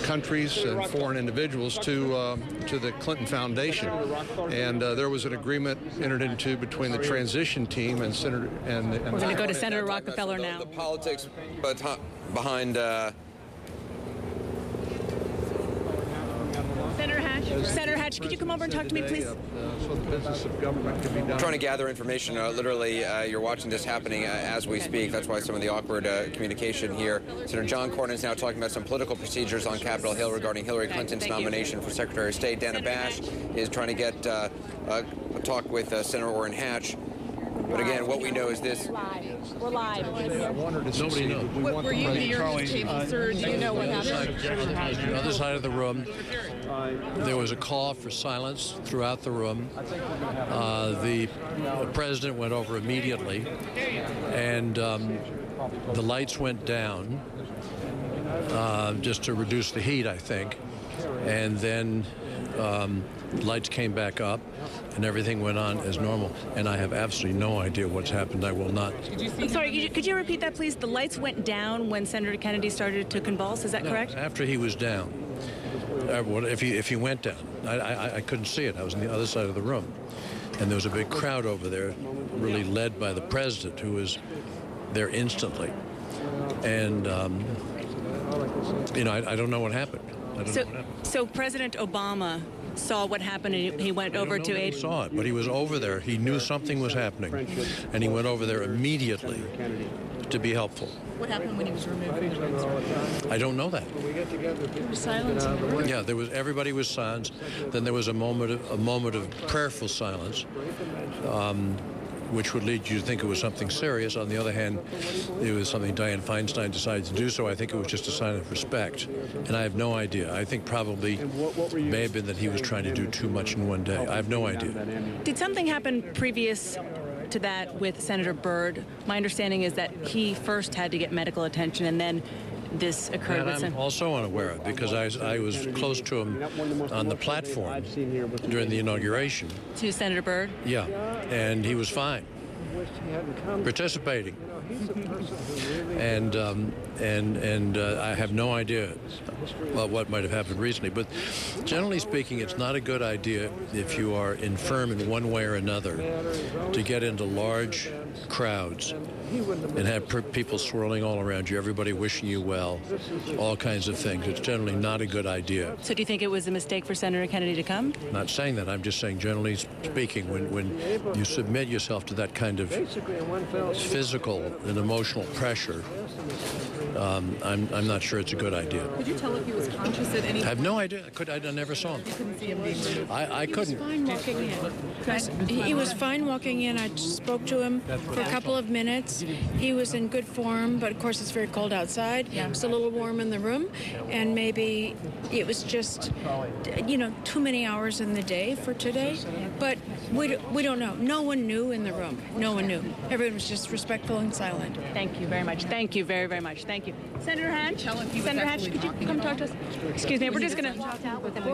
Q: countries and foreign individuals to the Clinton Foundation, and there was an agreement entered into between the transition team and Senator. We're
W: going to go to Senator Rockefeller now.
A: The politics behind.
W: Senator Hatch, could you come over and talk to me, please?
Q: So the business of government can be done.
A: Trying to gather information. Literally, you're watching this happening as we speak. That's why some of the awkward communication here. Senator John Cornyn is now talking about some political procedures on Capitol Hill regarding Hillary Clinton's nomination for Secretary of State. Dana Bash is trying to get a talk with Senator Orrin Hatch. But again, what we know is this.
W: We're live.
O: Nobody knows.
W: Were you near the table, sir? Do you know what happened?
O: On the other side of the room, there was a call for silence throughout the room. The president went over immediately, and the lights went down just to reduce the heat, I think. And then lights came back up, and everything went on as normal. And I have absolutely no idea what's happened. I will not.
W: I'm sorry, could you repeat that, please? The lights went down when Senator Kennedy started to convulse. Is that correct?
O: After he was down. If he went down. I couldn't see it. I was on the other side of the room. And there was a big crowd over there, really led by the president, who was there instantly. And, I don't know what happened.
W: So President Obama saw what happened and he went over to aid.
O: He saw it, but he was over there. He knew something was happening, and he went over there immediately to be helpful.
W: What happened when he was removed?
O: I don't know that.
W: There was silence.
O: Yeah, everybody was silent. Then there was a moment of prayerful silence, which would lead you to think it was something serious. On the other hand, it was something Dianne Feinstein decided to do, so I think it was just a sign of respect. And I have no idea. I think probably may have been that he was trying to do too much in one day. I have no idea.
W: Did something happen previous to that with Senator Byrd? My understanding is that he first had to get medical attention, and then this occurred with him.
O: I'm also unaware of, because I was close to him on the platform during the inauguration.
W: To Senator Byrd?
O: Yeah, and he was fine, participating. And I have no idea what might have happened recently. But generally speaking, it's not a good idea if you are infirm in one way or another to get into large crowds and have people swirling all around you, everybody wishing you well, all kinds of things. It's generally not a good idea.
W: So do you think it was a mistake for Senator Kennedy to come?
O: Not saying that. I'm just saying, generally speaking, when you submit yourself to that kind of physical and emotional pressure, I'm not sure it's a good idea.
F: Could you tell if he was conscious at any point?
O: I have no idea. I never saw him.
F: You couldn't see him being removed?
O: I couldn't.
G: He was fine walking in. I spoke to him for a couple of minutes. He was in good form, but of course it's very cold outside. It's a little warm in the room, and maybe it was just, too many hours in the day for today. But we don't know. No one knew in the room. No one knew. Everyone was just respectful and silent.
W: Thank you very much. Thank you very, very much. Thank you. Senator Hatch? Senator Hatch, could you come talk to us? Excuse me, we're just going to...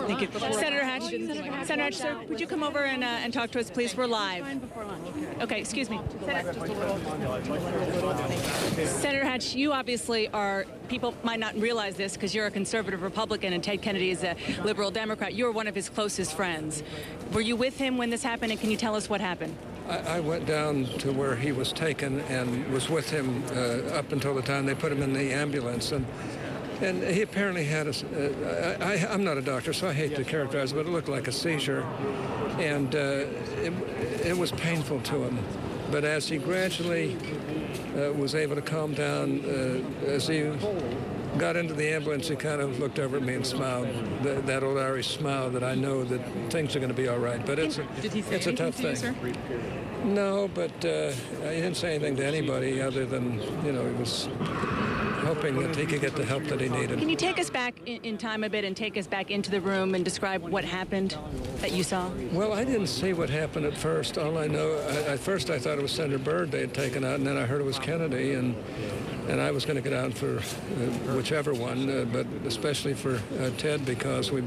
W: Thank you. Senator Hatch, sir, would you come over and talk to us, please? We're live. Okay, excuse me. Senator Hatch, you obviously are, people might not realize this because you're a conservative Republican and Ted Kennedy is a liberal Democrat. You're one of his closest friends. Were you with him when this happened, and can you tell us what happened?
P: I went down to where he was taken and was with him up until the time they put him in the ambulance. And he apparently had I'm not a doctor, so I hate to characterize it, but it looked like a seizure. And it was painful to him. But as he gradually was able to calm down, as he got into the ambulance, he kind of looked over at me and smiled, that old Irish smile that I know that things are going to be all right. But it's a tough thing. No, but he didn't say anything to anybody other than, he was hoping that he could get the help that he needed.
W: Can you take us back in time a bit and take us back into the room and describe what happened that you saw?
P: Well, I didn't see what happened at first. All I know, at first I thought it was Senator Byrd they had taken out, and then I heard it was Kennedy, and I was going to get out for whichever one, but especially for Ted, because we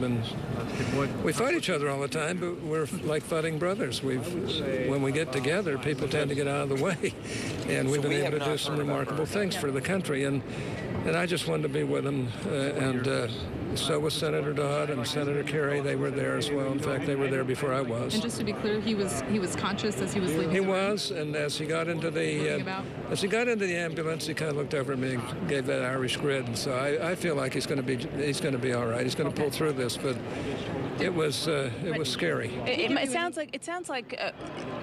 P: fight each other all the time, but we're like fighting brothers. When we get together, people tend to get out of the way, and we've been able to do some remarkable things for the country, and I just wanted to be with him, and so was Senator Dodd and Senator Kerry. They were there as well. In fact, they were there before I was.
F: And just to be clear, he was conscious as he was leaving.
P: He was, and as he got into the ambulance, he kind of looked over at me and gave that Irish grin. And so I feel like he's going to be all right. He's going to pull through this, but it was scary.
W: It sounds like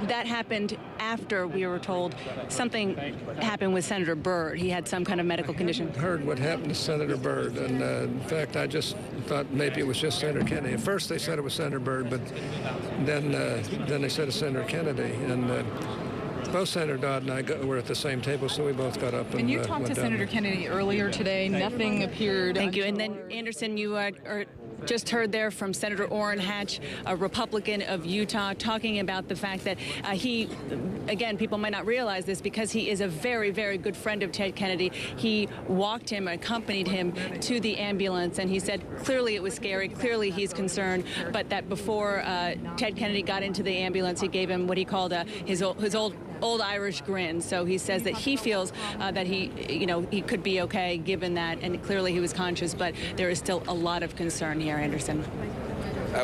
W: that happened after we were told something happened with Senator Byrd. He had some kind of medical condition.
P: I heard what happened to Senator Byrd, and in fact, I just thought maybe it was just Senator Kennedy. At first, they said it was Senator Byrd, but then they said it's Senator Kennedy, and both Senator Dodd and I were at the same table, so we both got up and
F: you talked to Senator Kennedy earlier today. Nothing appeared.
W: Thank you. And then, Anderson, you are just heard there from Senator Orrin Hatch, a Republican of Utah, talking about the fact that he, again, people might not realize this because he is a very, very good friend of Ted Kennedy. He walked him, accompanied him to the ambulance, and he said clearly it was scary, clearly he's concerned, but that before Ted Kennedy got into the ambulance, he gave him what he called his old Irish grin. So he says that he feels that he could be okay given that, and clearly he was conscious, but there is still a lot of concern here, Anderson.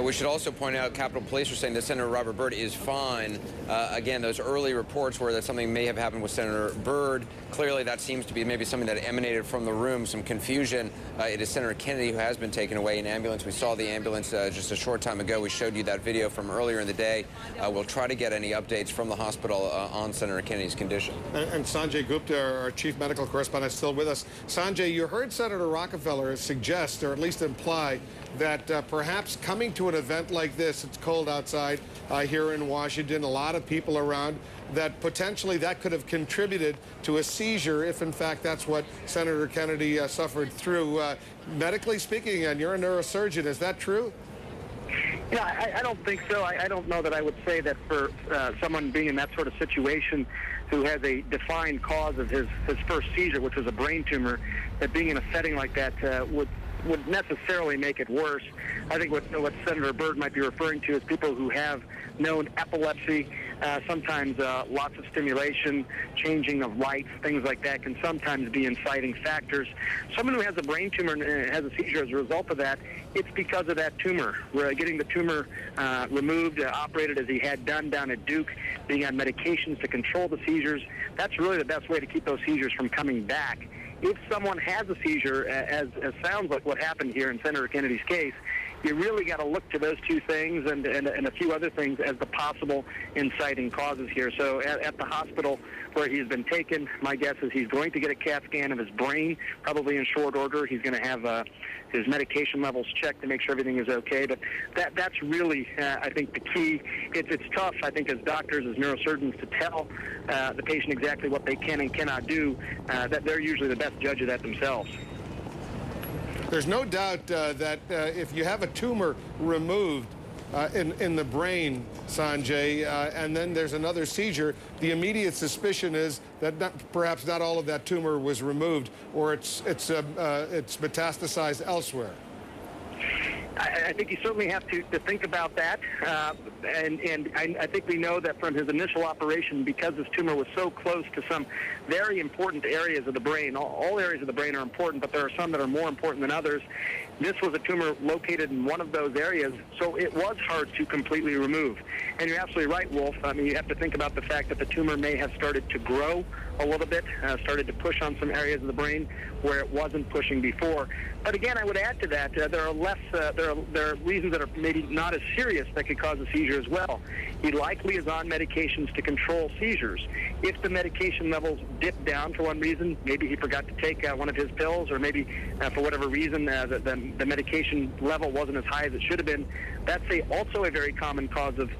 A: We should also point out Capitol Police are saying that Senator Robert Byrd is fine. Again, those early reports where that something may have happened with Senator Byrd, clearly that seems to be maybe something that emanated from the room, some confusion. It is Senator Kennedy who has been taken away in ambulance. We saw the ambulance just a short time ago. We showed you that video from earlier in the day. We'll try to get any updates from the hospital on Senator Kennedy's condition.
B: And Sanjay Gupta, our chief medical correspondent, is still with us. Sanjay, you heard Senator Rockefeller suggest, or at least imply, that perhaps coming to an event like this, it's cold outside here in Washington, a lot of people around, that potentially that could have contributed to a seizure if, in fact, that's what Senator Kennedy suffered through. Medically speaking, and you're a neurosurgeon, is that true?
N: Yeah, I don't think so. I don't know that I would say that for someone being in that sort of situation who has a defined cause of his first seizure, which was a brain tumor, that being in a setting like that would would necessarily make it worse. I think what Senator Byrd might be referring to is people who have known epilepsy, sometimes lots of stimulation, changing of lights, things like that can sometimes be inciting factors. Someone who has a brain tumor and has a seizure as a result of that, it's because of that tumor. We're getting the tumor removed, operated as he had done down at Duke, being on medications to control the seizures. That's really the best way to keep those seizures from coming back. If someone has a seizure, as sounds like what happened here in Senator Kennedy's case, you really got to look to those two things and a few other things as the possible inciting causes here. So at the hospital where he's been taken, my guess is he's going to get a CAT scan of his brain, probably in short order. He's going to have his medication levels checked to make sure everything is okay. But that's really, I think, the key. It's tough, I think, as doctors, as neurosurgeons, to tell the patient exactly what they can and cannot do. That they're usually the best judge of that themselves.
B: There's no doubt that if you have a tumor removed in the brain, Sanjay, and then there's another seizure, the immediate suspicion is that perhaps not all of that tumor was removed, or it's metastasized elsewhere.
N: I think you certainly have to think about that, and I think we know that from his initial operation, because this tumor was so close to some very important areas of the brain. All areas of the brain are important, but there are some that are more important than others. This was a tumor located in one of those areas, so it was hard to completely remove. And you're absolutely right, Wolf. I mean, you have to think about the fact that the tumor may have started to grow a little bit, started to push on some areas of the brain where it wasn't pushing before. But again, I would add to that, there are reasons that are maybe not as serious that could cause a seizure as well. He likely is on medications to control seizures. If the medication levels dip down for one reason, maybe he forgot to take one of his pills, or maybe for whatever reason the medication level wasn't as high as it should have been, that's also a very common cause of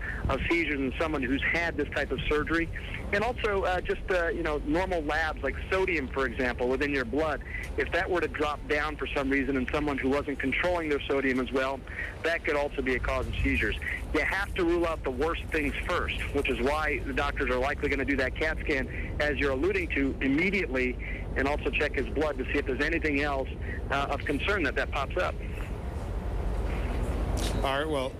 N: seizures in someone who's had this type of surgery. And also just normal labs like sodium, for example, within your blood. If that were to drop down for some reason in someone who wasn't controlling their sodium as well, that could also be a cause of seizures. You have to rule out the worst things first, which is why the doctors are likely going to do that CAT scan, as you're alluding to, immediately, and also check his blood to see if there's anything else of concern that pops up.
B: All right, well,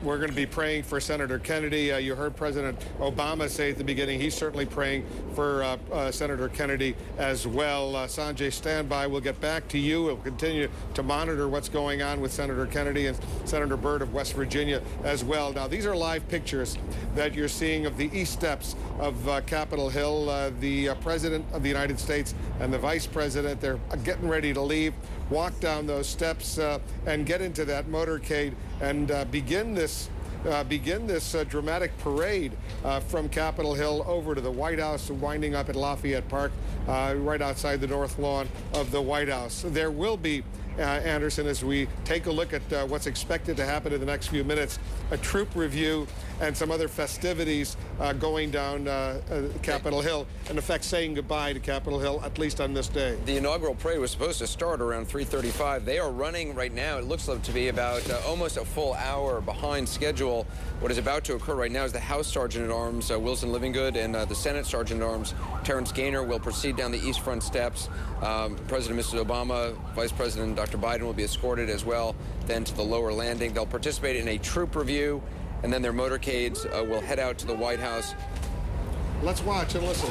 B: we're going to be praying for Senator Kennedy. You heard President Obama say at the beginning he's certainly praying for Senator Kennedy as well. Sanjay, stand by. We'll get back to you. We'll continue to monitor what's going on with Senator Kennedy and Senator Byrd of West Virginia as well. Now, these are live pictures that you're seeing of the east steps of Capitol Hill. The President of the United States and the Vice President, they're getting ready to leave, walk down those steps and get into that motorcade and begin this dramatic parade from Capitol Hill over to the White House, winding up at Lafayette Park, right outside the north lawn of the White House. There will be, Anderson, as we take a look at what's expected to happen in the next few minutes, a troop review and some other festivities going down Capitol Hill, in effect saying goodbye to Capitol Hill, at least on this day.
A: The inaugural parade was supposed to start around 3:35. They are running right now. It looks to be about almost a full hour behind schedule. What is about to occur right now is the House Sergeant-at-Arms, Wilson Livingood, and the Senate Sergeant-at-Arms, Terrence Gaynor, will proceed down the east front steps. President Mrs. Obama, Vice President Dr. Biden will be escorted as well, then to the lower landing. They'll participate in a troop review, and then their motorcades will head out to the White House.
B: Let's watch and listen.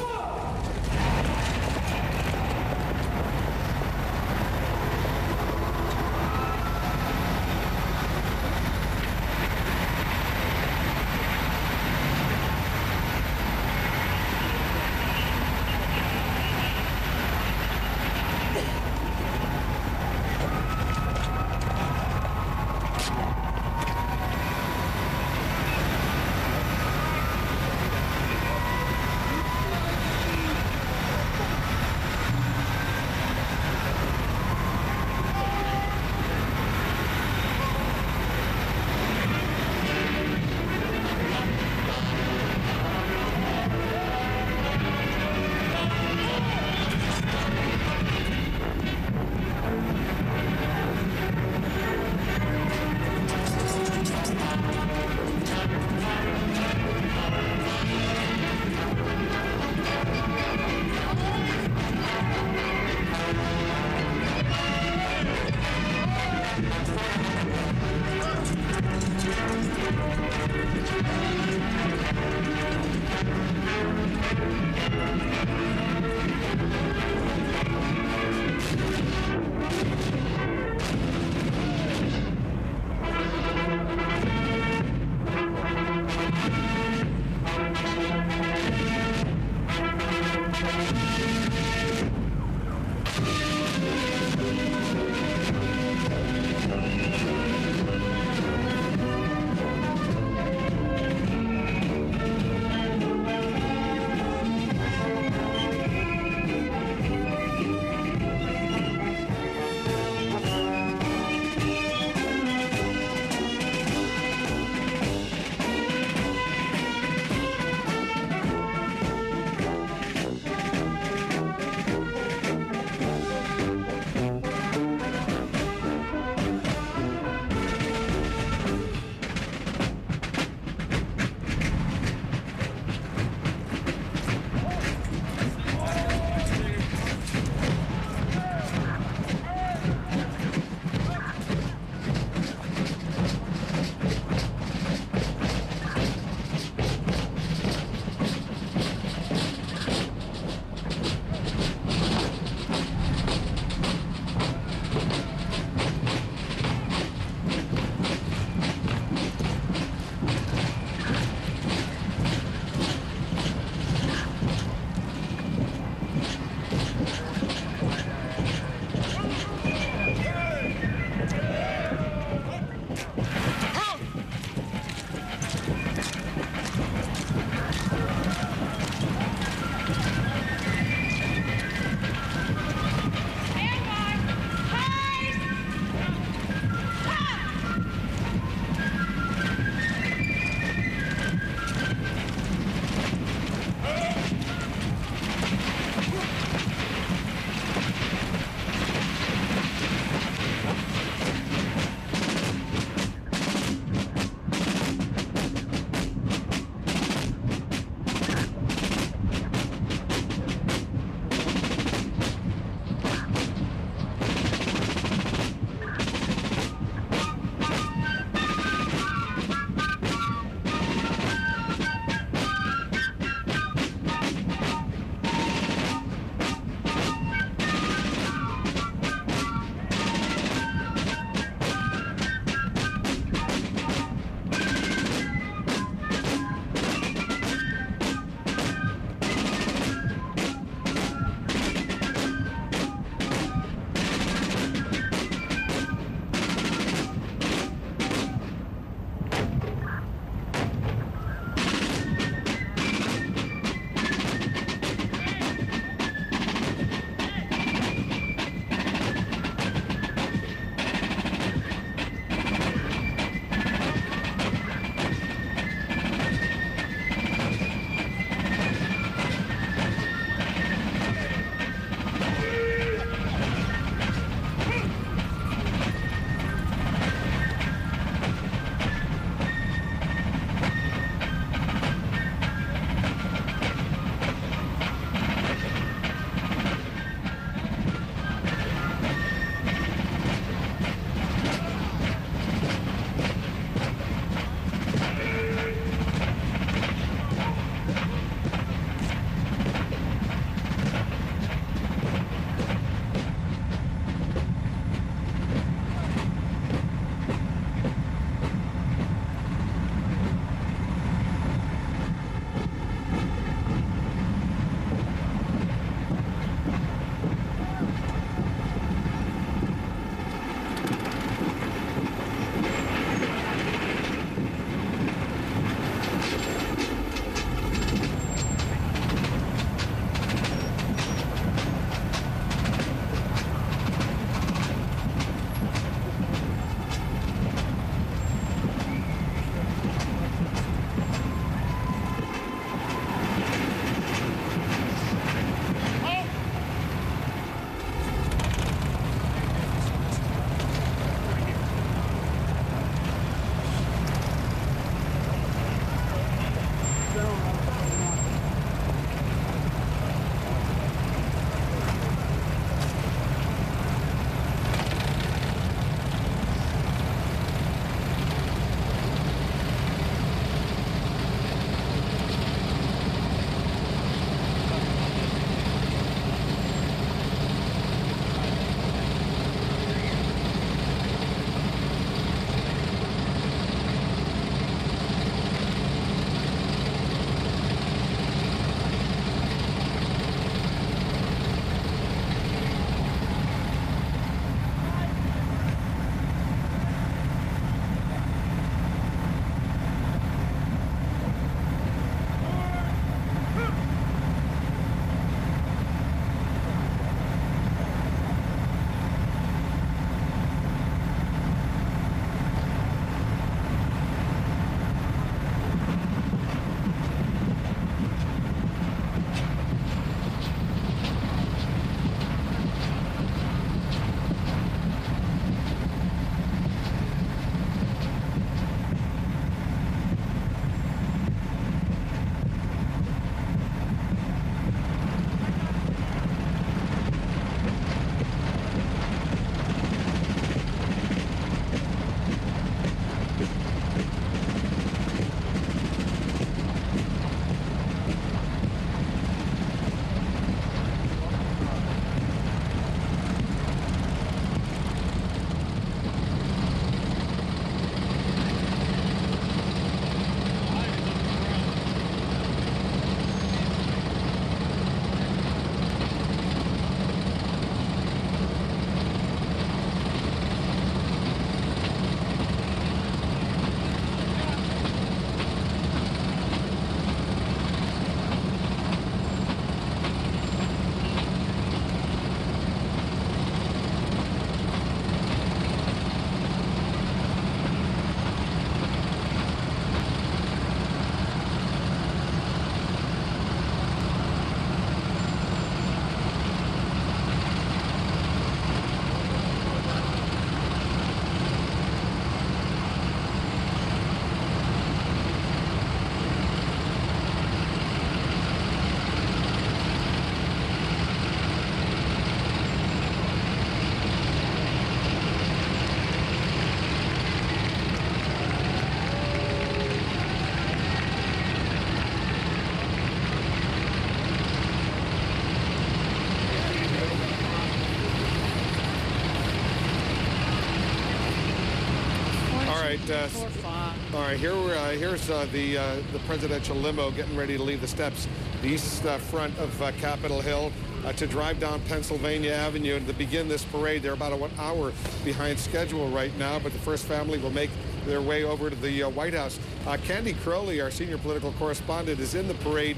B: All right, here's the presidential limo getting ready to leave the steps, the east front of Capitol Hill, to drive down Pennsylvania Avenue and to begin this parade. They're about 1 hour behind schedule right now, but the first family will make their way over to the White House. Candy Crowley, our senior political correspondent, is in the parade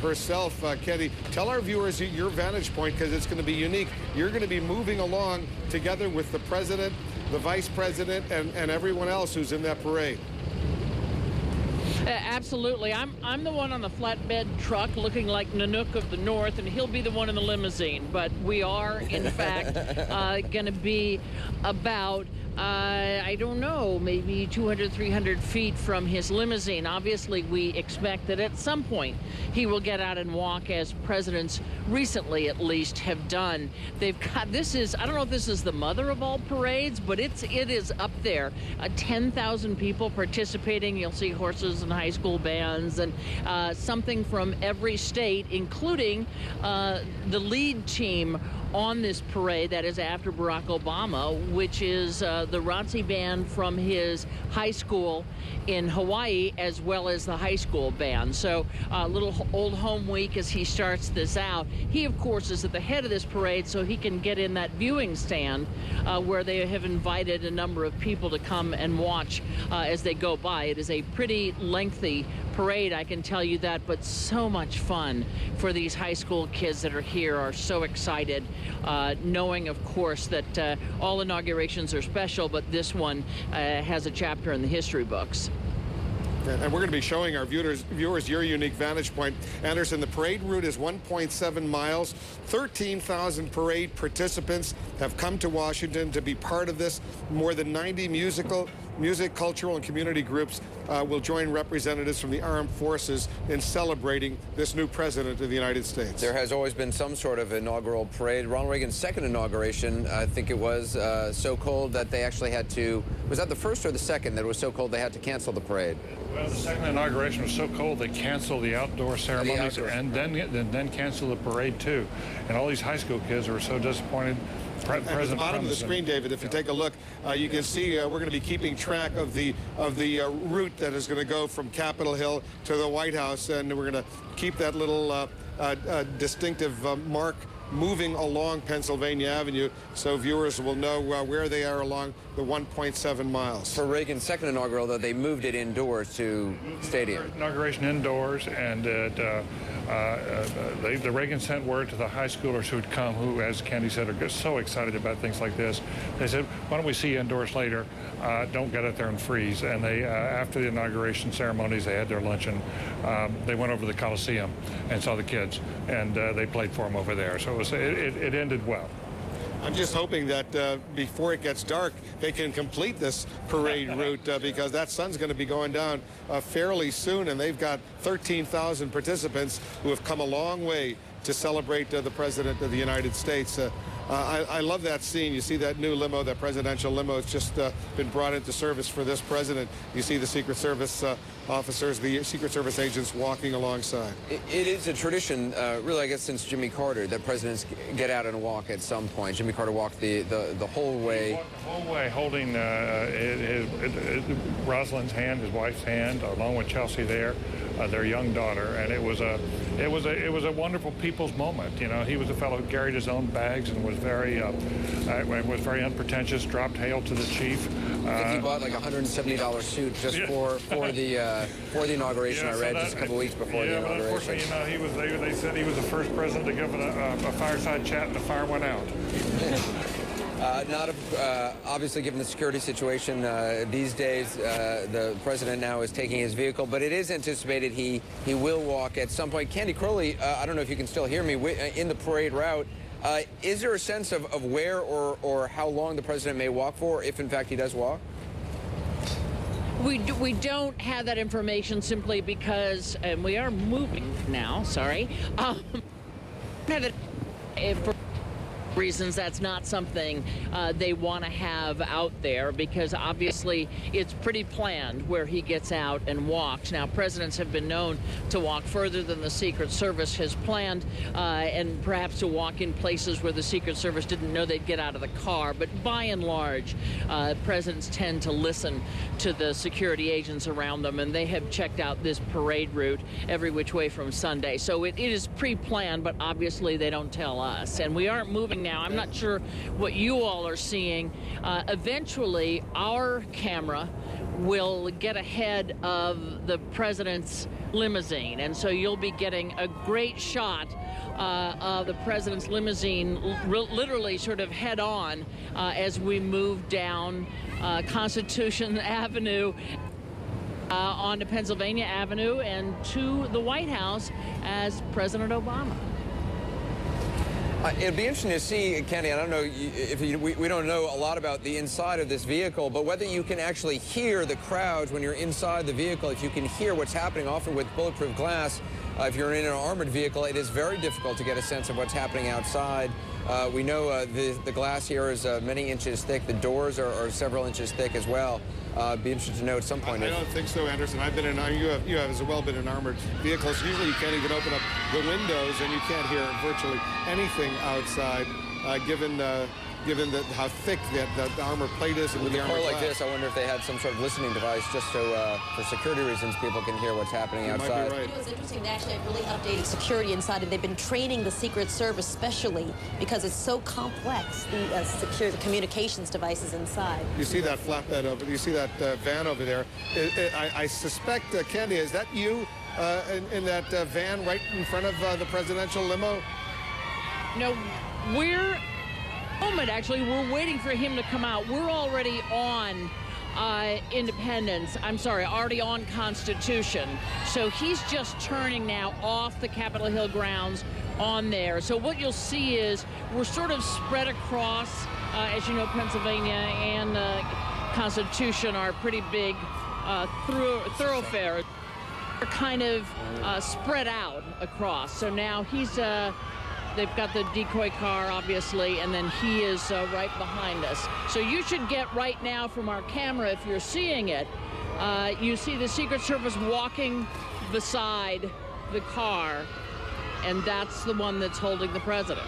B: herself. Candy, tell our viewers your vantage point, because it's going to be unique. You're going to be moving along together with the president, the vice president, and everyone else who's in that parade.
R: Absolutely. I'm the one on the flatbed truck looking like Nanook of the North, and he'll be the one in the limousine. But we are, in fact, going to be about, I don't know, maybe 200, 300 feet from his limousine. Obviously, we expect that at some point he will get out and walk, as presidents recently, at least, have done. They've got, this is, I don't know if this is the mother of all parades, but it is up there. 10,000 people participating. You'll see horses and high school bands and something from every state, including the lead team on this parade that is after Barack Obama, which is the ROTC band from his high school in Hawaii, as well as the high school band. So a little old home week as he starts this out. He, of course, is at the head of this parade, so he can get in that viewing stand where they have invited a number of people to come and watch as they go by. It is a pretty lengthy parade, I can tell you that, but so much fun for these high school kids that are here, are so excited, knowing, of course, that all inaugurations are special, but this one has a chapter in the history books.
B: And we're going to be showing our viewers your unique vantage point. Anderson, the parade route is 1.7 miles. 13,000 parade participants have come to Washington to be part of this. More than 90 music, cultural, and community groups will join representatives from the armed forces in celebrating this new president of the United States.
A: There has always been some sort of inaugural parade. Ronald Reagan's second inauguration, I think it was, so cold that they actually had to, was that the first or the second that it was so cold they had to cancel the parade?
T: Well, the second inauguration was so cold they canceled the outdoor ceremonies and then canceled the parade too. And all these high school kids were so disappointed.
B: At the bottom of the screen, David, if you take a look, you can see we're going to be keeping track of the route that is going to go from Capitol Hill to the White House, and we're going to keep that little distinctive mark moving along Pennsylvania Avenue, so viewers will know where they are along the 1.7 miles.
A: For Reagan's second inaugural, though, they moved it indoors to stadium.
T: Inauguration indoors, and the Reagan sent word to the high schoolers who had come, who, as Candy said, are so excited about things like this. They said, why don't we see you indoors later? Don't get out there and freeze. And they, after the inauguration ceremonies, they had their luncheon. They went over to the Coliseum and saw the kids, and they played for them over there. So it ended well.
B: I'm just hoping that before it gets dark, they can complete this parade route because that sun's going to be going down fairly soon, and they've got 13,000 participants who have come a long way to celebrate the President of the United States. I love that scene. You see that new limo, that presidential limo, has just been brought into service for this president. You see the Secret Service officers, the Secret Service agents walking alongside.
A: It is a tradition, really, I guess, since Jimmy Carter, that presidents get out and walk at some point. Jimmy Carter walked the whole way.
T: He walked the whole way, holding Rosalind's hand, his wife's hand, along with Chelsea there, their young daughter, and it was a wonderful people's moment. You know, he was a fellow who carried his own bags and was very unpretentious. Dropped hail to the chief.
A: I think he bought like a $170 suit just for the inauguration. I read just a couple weeks before the inauguration.
T: But unfortunately, you know, they said he was the first president to give a fireside chat, and the fire went out.
A: Obviously, given the security situation these days, the president now is taking his vehicle, but it is anticipated he will walk at some point. Candy Crowley, I don't know if you can still hear me, in the parade route, is there a sense of where or how long the president may walk for, if in fact he does walk?
R: We don't have that information simply because, and we are moving now, sorry. reasons that's not something they want to have out there, because obviously it's pretty planned where he gets out and walks. Now, presidents have been known to walk further than the Secret Service has planned, and perhaps to walk in places where the Secret Service didn't know they'd get out of the car. But by and large, presidents tend to listen to the security agents around them, and they have checked out this parade route every which way from Sunday. So it is pre-planned, but obviously they don't tell us. And we aren't moving now. I'm not sure what you all are seeing. Eventually, our camera will get ahead of the president's limousine, and so you'll be getting a great shot of the president's limousine literally sort of head on as we move down Constitution Avenue onto Pennsylvania Avenue and to the White House as President Obama.
A: It'd be interesting to see, Kenny, I don't know if we don't know a lot about the inside of this vehicle, but whether you can actually hear the crowds when you're inside the vehicle, if you can hear what's happening. Often with bulletproof glass, if you're in an armored vehicle, it is very difficult to get a sense of what's happening outside. We know the glass here is many inches thick. The doors are several inches thick as well. Be interested to know at some point.
B: I don't think so, Anderson. I've been in, you have as well been in armored vehicles. Usually you can't even open up the windows and you can't hear virtually anything outside, given how thick the armor plate is. And
A: with
B: the
A: a
B: armor
A: car like
B: glass.
A: this, I wonder if they had some sort of listening device just so, for security reasons, people can hear what's happening outside.
B: Might be right.
E: You know, it's interesting. They actually have really updated security inside, and they've been training the Secret Service specially because it's so complex, the communications devices inside.
B: You see that flatbed over, you see that van over there. I suspect, Candy, is that you in that van right in front of the presidential limo?
R: No, actually, we're waiting for him to come out. We're already on Independence. I'm sorry, already on Constitution. So he's just turning now off the Capitol Hill grounds on there. So what you'll see is we're sort of spread across, as you know, Pennsylvania and Constitution are pretty big thoroughfares. They're kind of spread out across. So now he's they've got the decoy car, obviously, and then he is right behind us. So you should get right now from our camera, if you're seeing it, you see the Secret Service walking beside the car, and that's the one that's holding the president.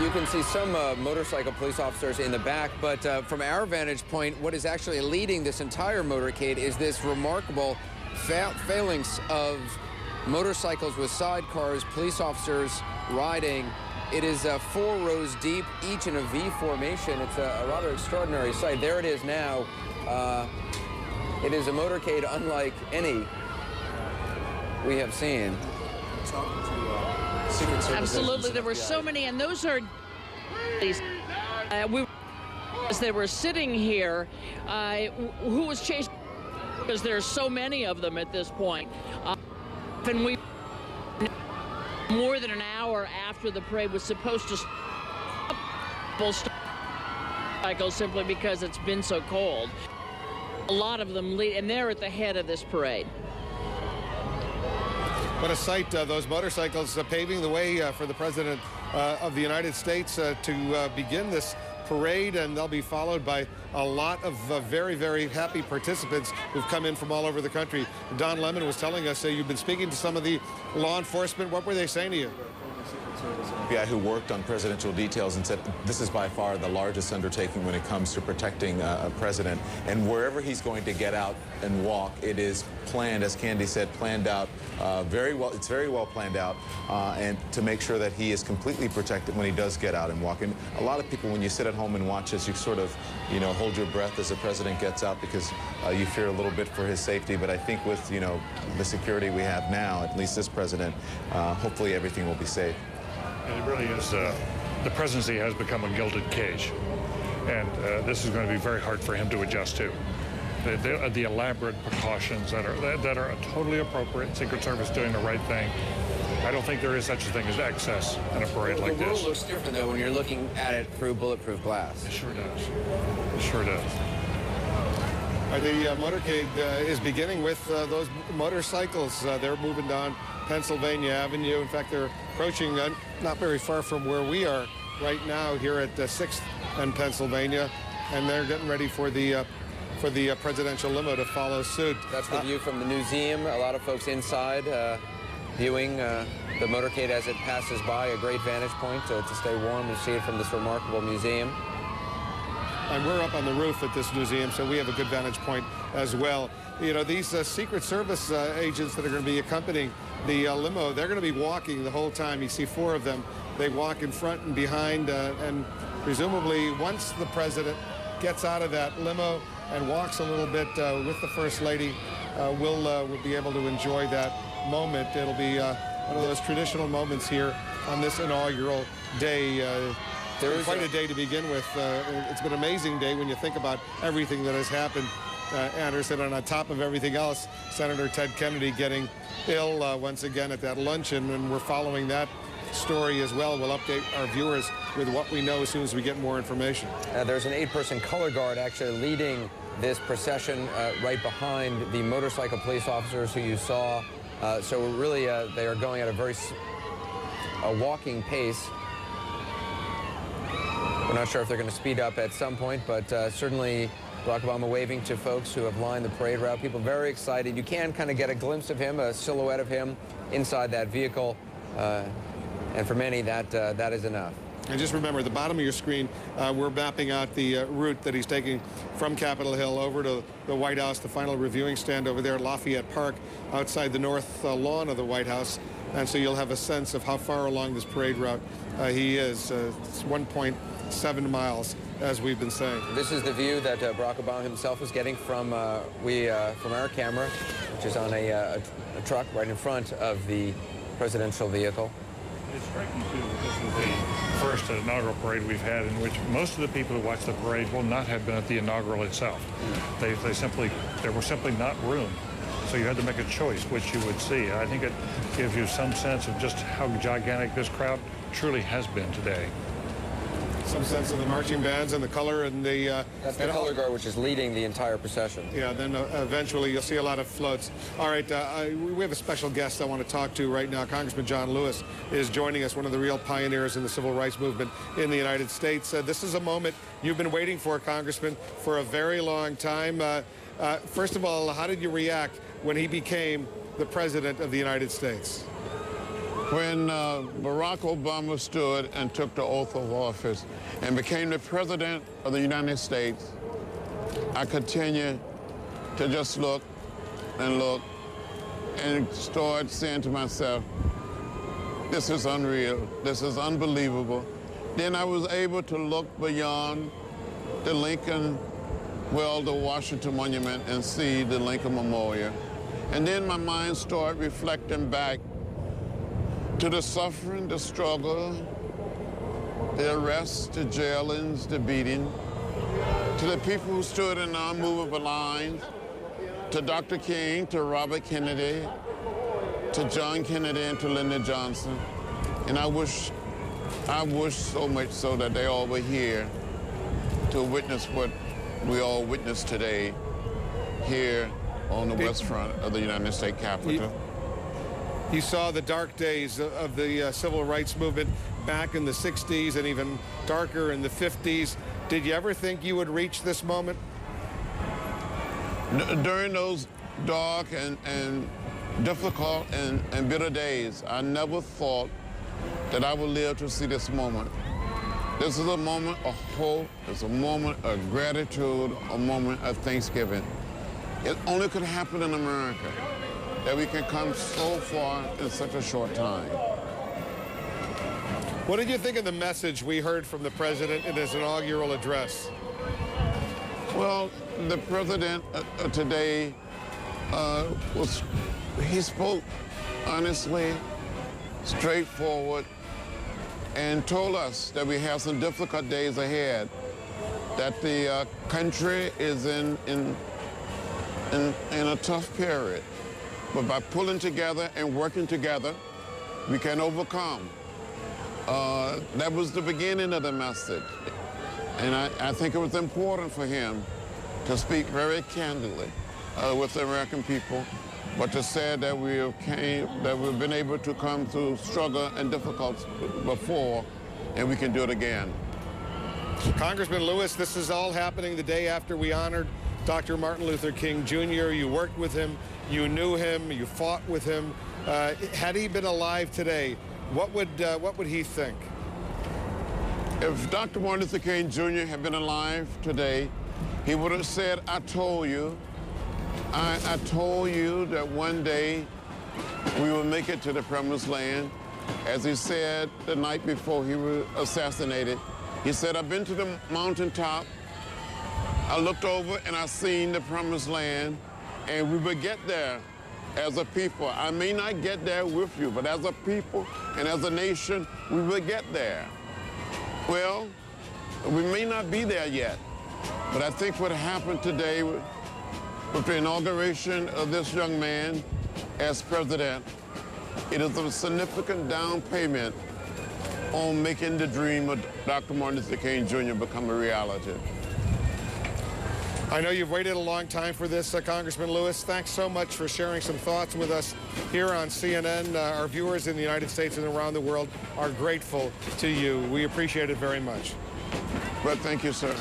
A: You can see some motorcycle police officers in the back, but from our vantage point, what is actually leading this entire motorcade is this remarkable phalanx of motorcycles with sidecars, police officers riding. It is 4 rows deep, each in a V formation. It's a rather extraordinary sight. There it is now. It is a motorcade unlike any we have seen.
R: Absolutely, there were so many, and those are as they were sitting here, who was chasing, because there's so many of them at this point. And we, more than an hour after the parade was supposed to stop, simply because it's been so cold. A lot of them lead, and they're at the head of this parade.
B: What a sight, those motorcycles paving the way for the President of the United States to begin this parade, and they'll be followed by a lot of very, very happy participants who've come in from all over the country. Don Lemon was telling us you've been speaking to some of the law enforcement. What were they saying to you?
U: Yeah, who worked on presidential details and said this is by far the largest undertaking when it comes to protecting a president. And wherever he's going to get out and walk, it is planned, as Candy said, planned out very well. It's very well planned out, and to make sure that he is completely protected when he does get out and walk. And a lot of people, when you sit at home and watch this, you sort of, you know, hold your breath as the president gets out because you fear a little bit for his safety. But I think with, you know, the security we have now, at least this president, hopefully everything will be safe.
T: And it really is, the presidency has become a gilded cage. And this is going to be very hard for him to adjust to. The elaborate precautions that are totally appropriate, Secret Service doing the right thing. I don't think there is such a thing as excess in a parade like this.
A: The world looks different, though, when you're looking at it through bulletproof glass.
T: It sure does. It sure does.
B: The motorcade is beginning with those motorcycles. They're moving down Pennsylvania Avenue. In fact, they're approaching not very far from where we are right now here at 6th and Pennsylvania, and they're getting ready for the presidential limo to follow suit.
A: That's the view from the museum. A lot of folks inside viewing the motorcade as it passes by. A great vantage point to stay warm and see it from this remarkable museum.
B: And we're up on the roof at this museum, so we have a good vantage point as well. You know, these Secret Service agents that are going to be accompanying the limo, they're going to be walking the whole time. You see 4 of them. They walk in front and behind, and presumably once the president gets out of that limo and walks a little bit with the First Lady, we'll be able to enjoy that moment. It'll be one of those traditional moments here on this inaugural day. Quite a day to begin with. It's been an amazing day when you think about everything that has happened, Anderson, and on top of everything else, Senator Ted Kennedy getting ill once again at that luncheon, and we're following that story as well. We'll update our viewers with what we know as soon as we get more information.
A: There's an 8-person color guard actually leading this procession right behind the motorcycle police officers who you saw. So really, they are going at a walking pace. We're not sure if they're going to speed up at some point, but certainly Barack Obama waving to folks who have lined the parade route. People very excited. You can kind of get a glimpse of him, a silhouette of him inside that vehicle. And for many, that is enough.
B: And just remember, at the bottom of your screen, we're mapping out the route that he's taking from Capitol Hill over to the White House, the final reviewing stand over there at Lafayette Park, outside the north lawn of the White House. And so you'll have a sense of how far along this parade route he is. It's 1.7 miles, as we've been saying.
A: This is the view that Barack Obama himself is getting from our camera, which is on a truck right in front of the presidential vehicle.
T: It's striking, too, that this is the first inaugural parade we've had in which most of the people who watched the parade will not have been at the inaugural itself. There was simply not room. So you had to make a choice which you would see. I think it gives you some sense of just how gigantic this crowd truly has been today.
B: Some sense of the marching bands and the color and the...
A: That's the color guard, which is leading the entire procession.
B: Yeah, then eventually you'll see a lot of floats. All right, we have a special guest I want to talk to right now. Congressman John Lewis is joining us, one of the real pioneers in the civil rights movement in the United States. This is a moment you've been waiting for, Congressman, for a very long time. First of all, how did you react when he became the President of the United States?
C: When Barack Obama stood and took the oath of office and became the President of the United States, I continued to just look and start saying to myself, this is unreal, this is unbelievable. Then I was able to look beyond the Lincoln, the Washington Monument, and see the Lincoln Memorial. And then my mind started reflecting back to the suffering, the struggle, the arrests, the jailings, the beating, to the people who stood in unmovable lines, to Dr. King, to Robert Kennedy, to John Kennedy, and to Lyndon Johnson. And I wish so much so that they all were here to witness what we all witnessed today here on the west front of the United States Capitol.
B: You saw the dark days of the civil rights movement back in the 60s and even darker in the 50s. Did you ever think you would reach this moment?
C: During those dark and difficult and bitter days, I never thought that I would live to see this moment. This is a moment of hope, it's a moment of gratitude, a moment of thanksgiving. It only could happen in America, that we can come so far in such a short time.
B: What did you think of the message we heard from the president in his inaugural address?
C: Well, the president today he spoke honestly, straightforward, and told us that we have some difficult days ahead, that the country is in a tough period. But by pulling together and working together, we can overcome. That was the beginning of the message. And I think it was important for him to speak very candidly with the American people, but to say that we've been able to come through struggle and difficulty before, and we can do it again.
B: Congressman Lewis, this is all happening the day after we honored Dr. Martin Luther King Jr. You worked with him, you knew him, you fought with him. Had he been alive today, what would he think?
C: If Dr. Martin Luther King Jr. had been alive today, he would have said, I told you that one day we will make it to the promised land. As he said the night before he was assassinated, he said, I've been to the mountaintop, I looked over and I seen the promised land, and we will get there as a people. I may not get there with you, but as a people and as a nation, we will get there. Well, we may not be there yet, but I think what happened today with the inauguration of this young man as president, it is a significant down payment on making the dream of Dr. Martin Luther King Jr. become a reality.
B: I know you've waited a long time for this, Congressman Lewis. Thanks so much for sharing some thoughts with us here on CNN. Our viewers in the United States and around the world are grateful to you. We appreciate it very much.
C: Well, thank you, sir.